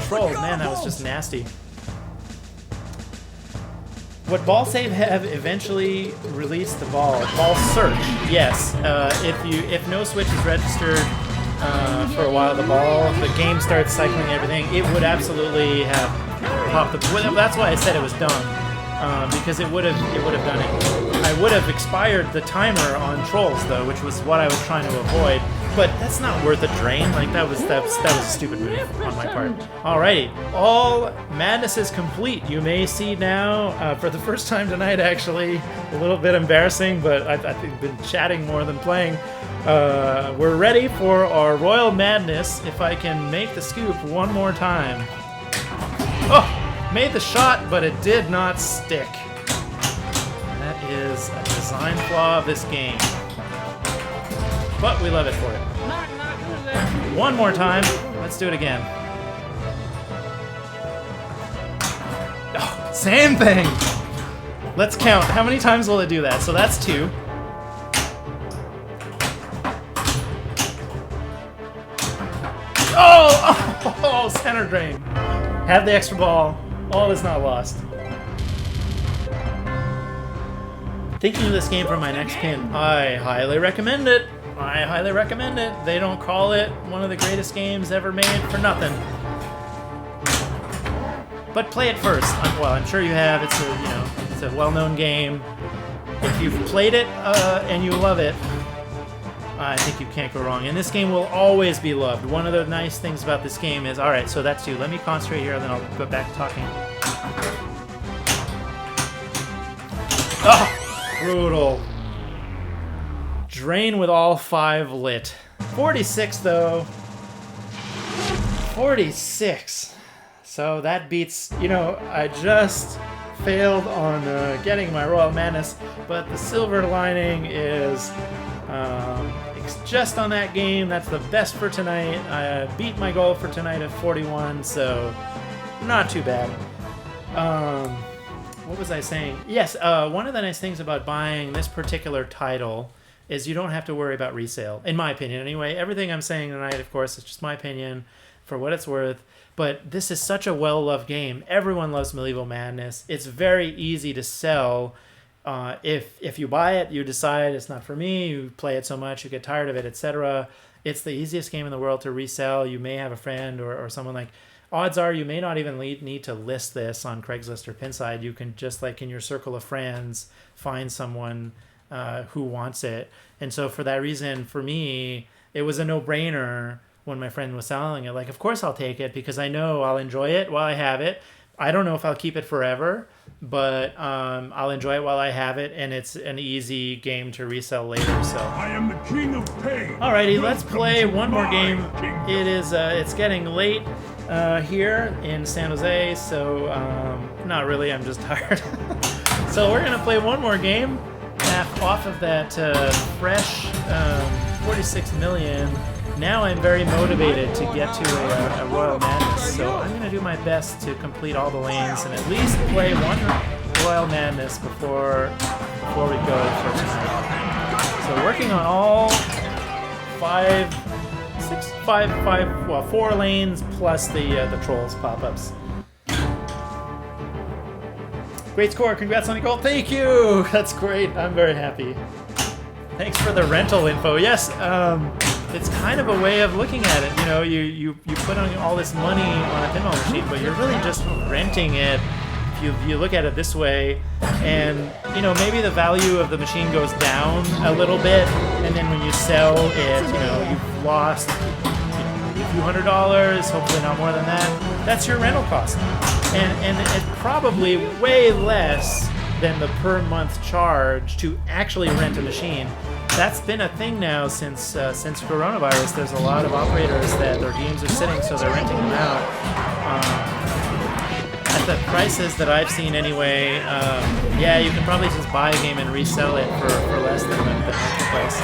S1: trolls, man, that was just nasty. Would Ball Save have eventually released the ball search? Yes. If no switch is registered for a while, the game starts cycling everything. It would absolutely have popped up. Well, that's why I said it was done, because it would have done it. I would have expired the timer on trolls though, which was what I was trying to avoid. But that's not worth a drain. Like that was a stupid move on my part. Alrighty, all madness is complete. You may see now, for the first time tonight, actually, a little bit embarrassing, but I think I've been chatting more than playing. We're ready for our Royal Madness. If I can make the scoop one more time. Oh, made the shot, but it did not stick. That is a design flaw of this game. But we love it for it. One more time. Let's do it again. Oh, same thing. Let's count. How many times will it do that? So that's 2. Oh, center drain. Have the extra ball. All is not lost. Thinking of this game for my next pin. I highly recommend it. I highly recommend it. They don't call it one of the greatest games ever made for nothing. But play it first. I'm sure you have. It's a well-known game. If you've played it and you love it, I think you can't go wrong. And this game will always be loved. One of the nice things about this game is, all right, so that's 2. Let me concentrate here, and then I'll go back to talking. Oh, brutal. Drain with all 5 lit. 46 though. 46. So that beats, I just failed on getting my Royal Madness, but the silver lining is it's just on that game. That's the best for tonight. I beat my goal for tonight at 41, so not too bad. What was I saying? Yes, one of the nice things about buying this particular title is you don't have to worry about resale, in my opinion anyway. Everything I'm saying tonight, of course, is just my opinion for what it's worth, but this is such a well-loved game. Everyone loves Medieval Madness. It's very easy to sell. If you buy it, you decide it's not for me, you play it so much, you get tired of it, etc. It's the easiest game in the world to resell. You may have a friend or someone like... Odds are you may not even need to list this on Craigslist or Pinside. You can just, like in your circle of friends, find someone who wants it. And so for that reason, for me, it was a no-brainer when my friend was selling it. Like, of course I'll take it because I know I'll enjoy it while I have it. I don't know if I'll keep it forever, but I'll enjoy it while I have it, and it's an easy game to resell later. So
S2: I am the king of pain.
S1: Alrighty, let's play one more game. It is it's getting late here in San Jose, so not really, I'm just tired. So we're gonna play one more game off of that fresh 46 million. Now I'm very motivated to get to a Royal Madness, so I'm going to do my best to complete all the lanes and at least play one Royal Madness before we go for tonight. So working on all 4 lanes plus the Trolls pop-ups. Great score, congrats on the goal. Thank you, that's great, I'm very happy. Thanks for the rental info. Yes, it's kind of a way of looking at it. You put on all this money on a pinball machine, but you're really just renting it if you look at it this way, and you know, maybe the value of the machine goes down a little bit, and then when you sell it, you know, you've lost a few $100, hopefully not more than that. That's your rental cost, and it's probably way less than the per month charge to actually rent a machine. That's been a thing now since coronavirus. There's a lot of operators that their games are sitting, so they're renting them out. At the prices that I've seen anyway, yeah, you can probably just buy a game and resell it for less than the marketplace.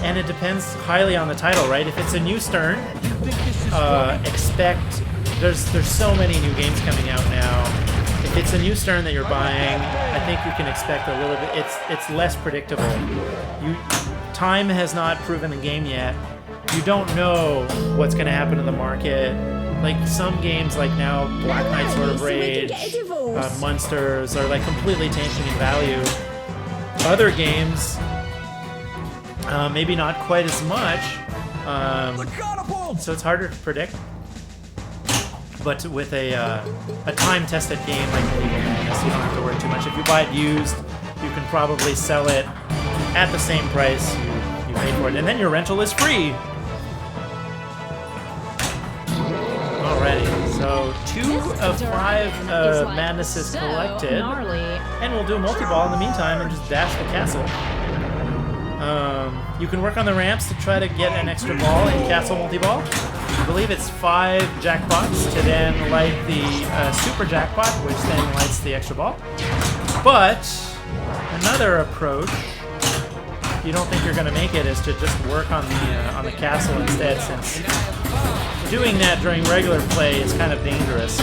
S1: And it depends highly on the title, right? If it's a new Stern, expect there's so many new games coming out now. If it's a new Stern that you're buying, I think you can expect a little bit. It's less predictable. Time has not proven the game yet. You don't know what's going to happen to the market. Like some games, like now Black Knight Sword of Rage, Monsters, are like completely tanking in value. Other games, maybe not quite as much. So it's harder to predict. But with a time-tested game like Medieval Madness, you don't have to worry too much. If you buy it used, you can probably sell it at the same price you paid for it, and then your rental is free. Alrighty, so 2 of 5 Madnesses collected, and we'll do a multi-ball in the meantime and just dash the castle. You can work on the ramps to try to get an extra ball in Castle Multi-Ball. I believe it's 5 jackpots to then light the super jackpot, which then lights the extra ball. But another approach, if you don't think you're going to make it, is to just work on the castle instead, since doing that during regular play is kind of dangerous.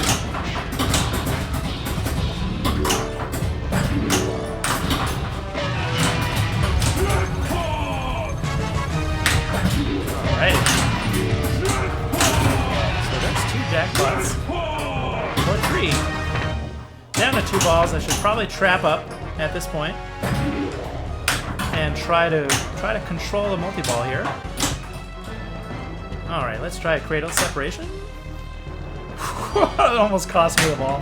S1: Alright. So that's 2 jackpots. Or 3. Down to 2 balls. I should probably trap up at this point and try to control the multi-ball here. Alright, let's try a cradle separation. It almost cost me the ball.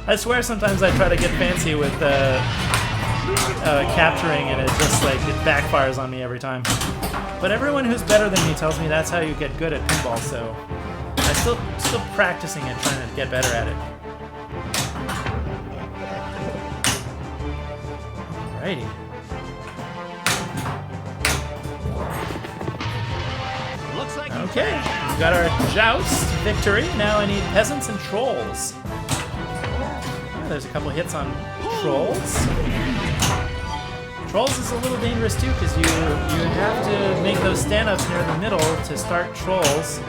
S1: I swear sometimes I try to get fancy with capturing, and it just like it backfires on me every time. But everyone who's better than me tells me that's how you get good at pinball, so I'm still practicing it, trying to get better at it. Alrighty. Okay, we've got our joust victory. Now I need peasants and trolls. Oh, there's a couple hits on trolls. Trolls is a little dangerous too, because you have to make those stand-ups near the middle to start trolls.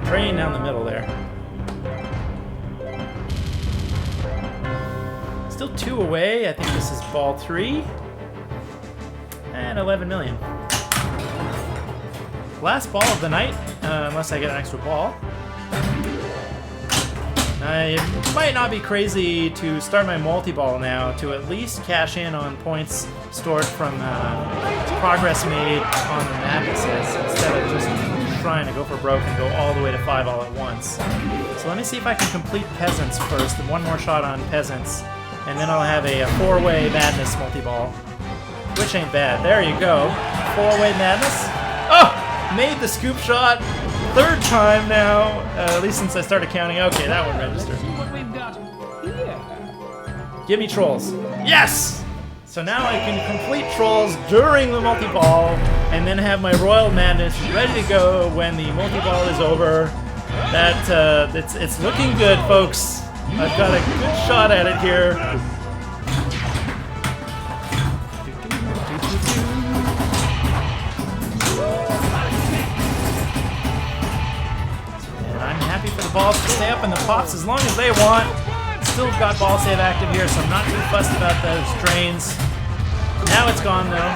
S1: Train down the middle there. Still 2 away. I think this is ball 3. And 11 million. Last ball of the night, unless I get an extra ball. I might not be crazy to start my multi-ball now to at least cash in on points stored from progress made on the Madnesses, instead of just trying to go for broke and go all the way to 5 all at once. So let me see if I can complete Peasants first, and 1 more shot on Peasants, and then I'll have a 4-way Madness multi-ball, which ain't bad. There you go. 4-way Madness. Oh! Made the scoop shot 3rd time now, at least since I started counting. Okay, that one registered.
S5: See what we've got here.
S1: Give me trolls. Yes! So now I can complete trolls during the multi-ball, and then have my Royal Madness ready to go when the multi-ball is over. That it's looking good, folks. I've got a good shot at it here. For the balls to stay up in the pots as long as they want. Still got ball save active here, so I'm not too fussed about those drains. Now it's gone though.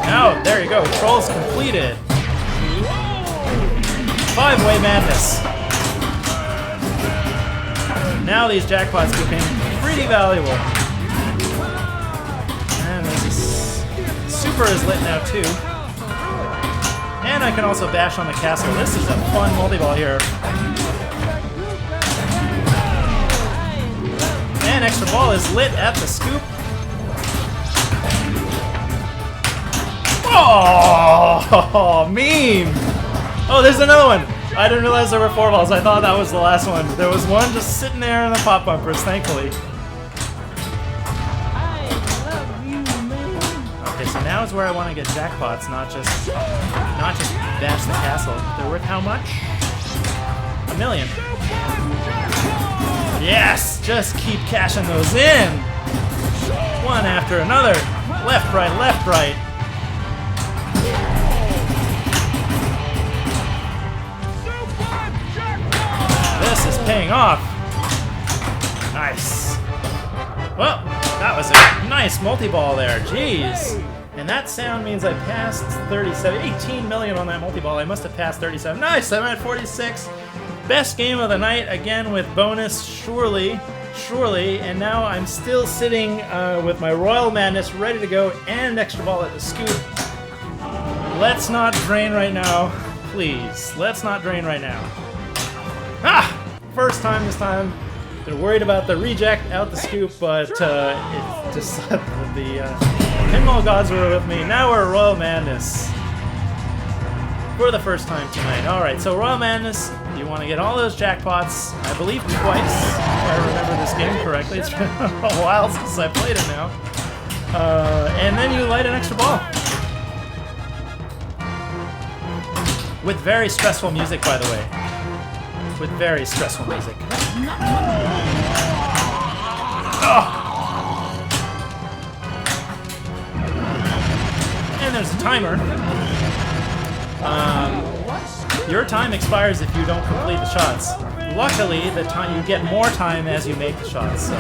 S1: Now, there you go. Trolls completed. 5-way Madness. Now these jackpots became pretty valuable. And this super is lit now too. And I can also bash on the castle. This is a fun multi-ball here. And extra ball is lit at the scoop. Oh, mean! Oh, there's another one! I didn't realize there were 4 balls. I thought that was the last one. There was one just sitting there in the pop bumpers, thankfully. Okay, so now is where I want to get jackpots, not just bash the castle. They're worth how much? $1 million. Yes! Just keep cashing those in! One after another. Left, right, left, right. This is paying off. Nice. Well, that was a nice multi-ball there. Jeez. And that sound means I passed 37. 18 million on that multi-ball. I must have passed 37. Nice. I'm at 46. Best game of the night, again with bonus, surely. And now I'm still sitting with my Royal Madness ready to go and extra ball at the scoop. Let's not drain right now. Please. Let's not drain right now. Ah! First time this time. Been worried about the reject out the scoop, but it just the pinball gods were with me. Now we're Royal Madness for the first time tonight. All right, so Royal Madness, you want to get all those jackpots, I believe twice, if I remember this game correctly. It's been a while since I played it now. And then you light an extra ball. With very stressful music, by the way. With very stressful music. Oh. And there's a timer. Your time expires if you don't complete the shots. Luckily, the time you get more time as you make the shots. So.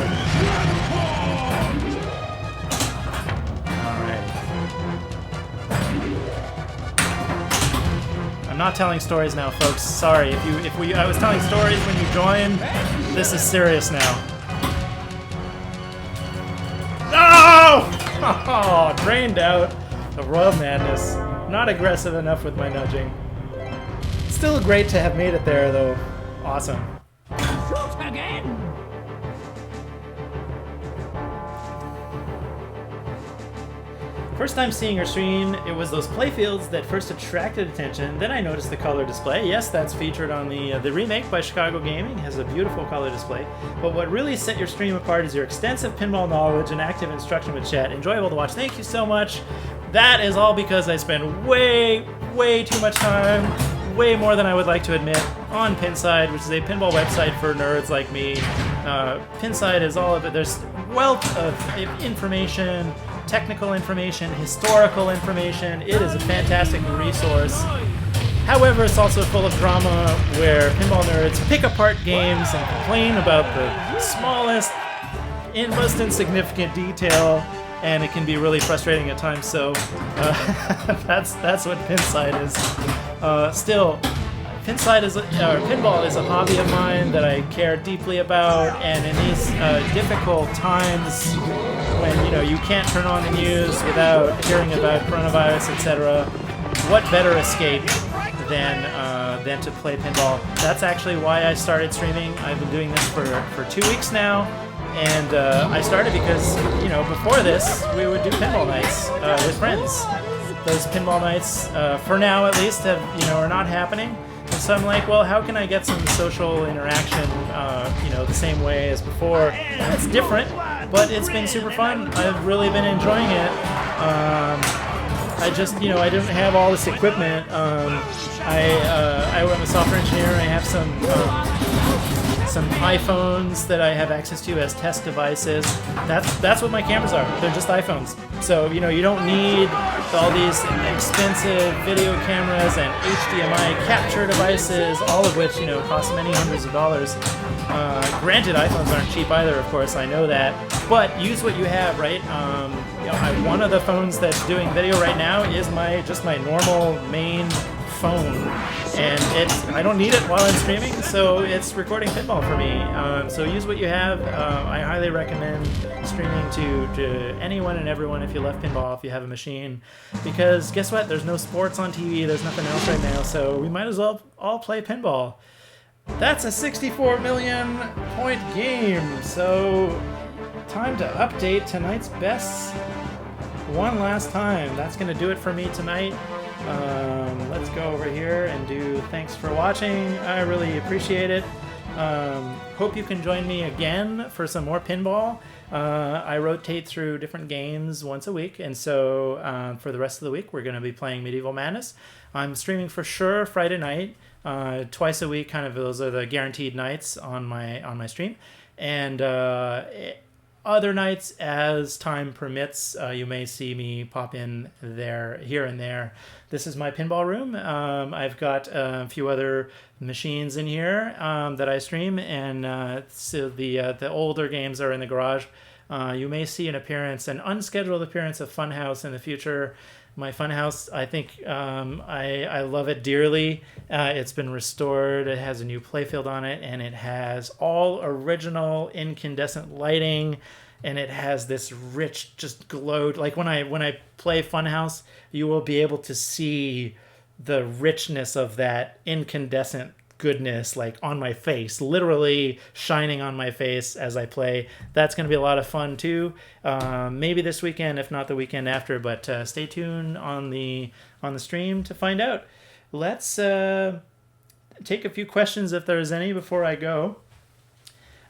S1: I'm not telling stories now, folks. Sorry. I was telling stories when you joined. This is serious now. No! Oh, drained out the Royal Madness. Not aggressive enough with my nudging. Still great to have made it there, though. Awesome.
S5: Shoot again!
S1: First time seeing her stream, it was those playfields that first attracted attention. Then I noticed the color display. Yes, that's featured on the remake by Chicago Gaming. It has a beautiful color display. But what really set your stream apart is your extensive pinball knowledge and active instruction with chat. Enjoyable to watch. Thank you so much. That is all because I spend way too much time, way more than I would like to admit, on Pinside, which is a pinball website for nerds like me. Pinside is all of it. There's wealth of information, technical information, historical information. It is a fantastic resource. However, it's also full of drama where pinball nerds pick apart games and complain about the smallest, most insignificant detail, and it can be really frustrating at times. So that's what Pinside is. Still, pinball is a hobby of mine that I care deeply about, and in these difficult times when you can't turn on the news without hearing about coronavirus, etc., what better escape than to play pinball? That's actually why I started streaming. I've been doing this for 2 weeks now, and I started because before this we would do pinball nights with friends. Those pinball nights, for now at least, are not happening. And so I'm like, well, how can I get some social interaction, the same way as before? It's different, but it's been super fun. I've really been enjoying it. I just, I didn't have all this equipment. I'm a software engineer. I have some iPhones that I have access to as test devices. That's what my cameras are. They're just iPhones. So you don't need all these expensive video cameras and HDMI capture devices, all of which cost many hundreds of dollars. Granted, iPhones aren't cheap either, of course. I know that, but use what you have, right? One of the phones that's doing video right now is my normal main phone. and I don't need it while I'm streaming, so it's recording pinball for me. So use what you have. I highly recommend streaming to anyone and everyone if you love pinball, if you have a machine, because guess what? There's no sports on TV. There's nothing else right now, so we might as well all play pinball. That's a 64 million point game, so time to update tonight's bests one last time. That's going to do it for me tonight. Let's go over here and do thanks for watching. I really appreciate it. Hope you can join me again for some more pinball. I rotate through different games once a week, and so for the rest of the week we're going to be playing Medieval Madness. I'm streaming for sure Friday night. Twice a week, kind of those are the guaranteed nights on my stream, and other nights as time permits, you may see me pop in there, here and there. This is my pinball room. I've got a few other machines in here that I stream, and so the older games are in the garage. You may see an unscheduled appearance of Funhouse in the future. My Funhouse, I think I love it dearly. It's been restored. It has a new playfield on it, and it has all original incandescent lighting, and it has this rich, just glowed. Like when I play Funhouse, you will be able to see the richness of that incandescent goodness, like on my face, literally shining on my face as I play. That's going to be a lot of fun too. Maybe this weekend, if not the weekend after, but stay tuned on the stream to find out. Let's take a few questions if there's any before I go.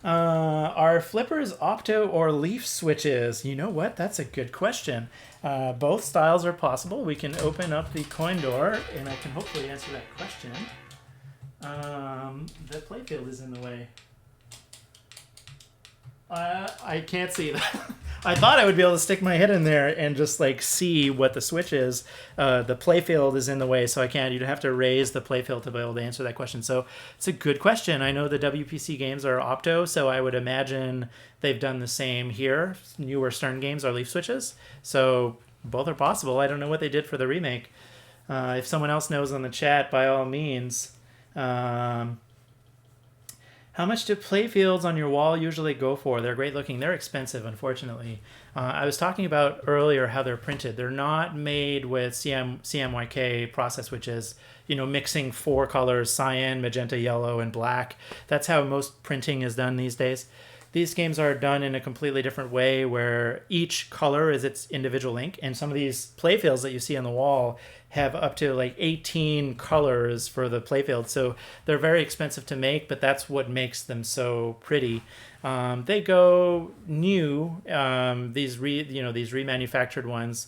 S1: Are flippers opto or leaf switches? You know what? That's a good question. Both styles are possible. We can open up the coin door and I can hopefully answer that question. The playfield is in the way. I can't see that. I thought I would be able to stick my head in there and just like see what the switch is. The playfield is in the way, so I can't. You'd have to raise the playfield to be able to answer that question. So it's a good question. I know the WPC games are opto, so I would imagine they've done the same here. Newer Stern games are leaf switches, so both are possible. I don't know what they did for the remake. If someone else knows on the chat, by all means. How much do playfields on your wall usually go for? They're great looking. They're expensive, unfortunately. I was talking about earlier how they're printed. They're not made with CMYK process, which is, mixing 4 colors, cyan, magenta, yellow, and black. That's how most printing is done these days. These games are done in a completely different way where each color is its individual ink, and some of these playfields that you see on the wall have up to like 18 colors for the playfield. So they're very expensive to make, but that's what makes them so pretty. They go new, these remanufactured ones.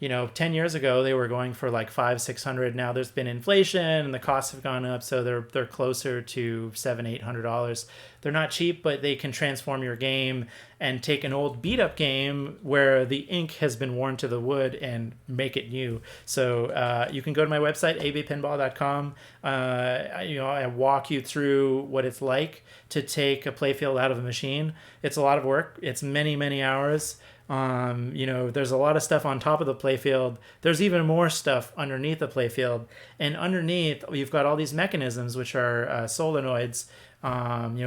S1: 10 years ago they were going for like $500-600. Now there's been inflation and the costs have gone up, so they're closer to $700-800. They're not cheap, but they can transform your game and take an old beat up game where the ink has been worn to the wood and make it new. So you can go to my website abpinball.com. I walk you through what it's like to take a playfield out of a machine. It's a lot of work. It's many hours. There's a lot of stuff on top of the playfield. There's even more stuff underneath the playfield, and underneath you've got all these mechanisms, which are solenoids,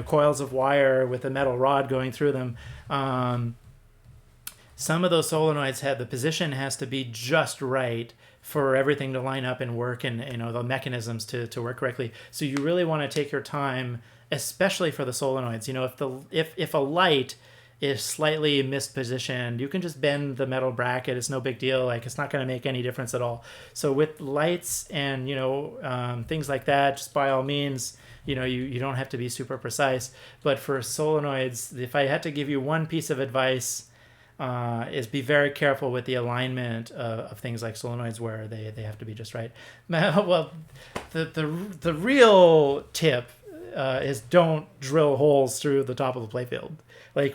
S1: coils of wire with a metal rod going through them. Some of those solenoids the position has to be just right for everything to line up and work, and the mechanisms to work correctly. So you really want to take your time, especially for the solenoids. If a light is slightly mispositioned, you can just bend the metal bracket. It's no big deal. Like, it's not going to make any difference at all. So with lights and things like that, just by all means, you don't have to be super precise. But for solenoids, if I had to give you one piece of advice, is be very careful with the alignment of things like solenoids, where they have to be just right. Well, the real tip is don't drill holes through the top of the playfield. Like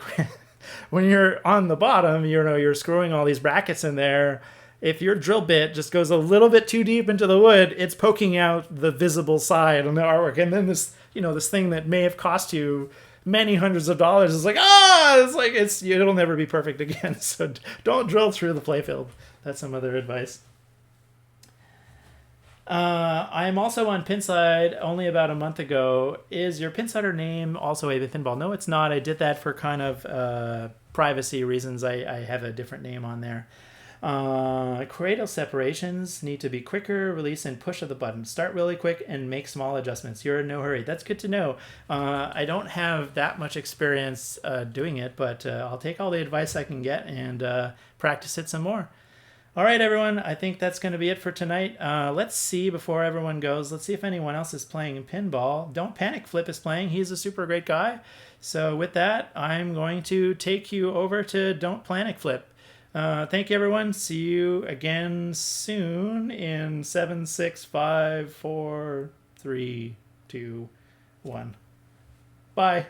S1: when you're on the bottom, you're screwing all these brackets in there. If your drill bit just goes a little bit too deep into the wood, it's poking out the visible side on the artwork. And then this thing that may have cost you many hundreds of dollars is like, it'll never be perfect again. So don't drill through the playfield. That's some other advice. I am also on Pinside only about a month ago. Is your Pinsider name also a Pinball? No, it's not. I did that for kind of privacy reasons. I have a different name on there. Cradle separations need to be quicker, release and push of the button. Start really quick and make small adjustments. You're in no hurry. That's good to know. I don't have that much experience doing it, but I'll take all the advice I can get and practice it some more. All right, everyone. I think that's going to be it for tonight. Let's see before everyone goes. Let's see if anyone else is playing pinball. Don't Panic Flip is playing. He's a super great guy. So with that, I'm going to take you over to Don't Panic Flip. Thank you, everyone. See you again soon in 7, 6, 5, 4, 3, 2, 1. Bye.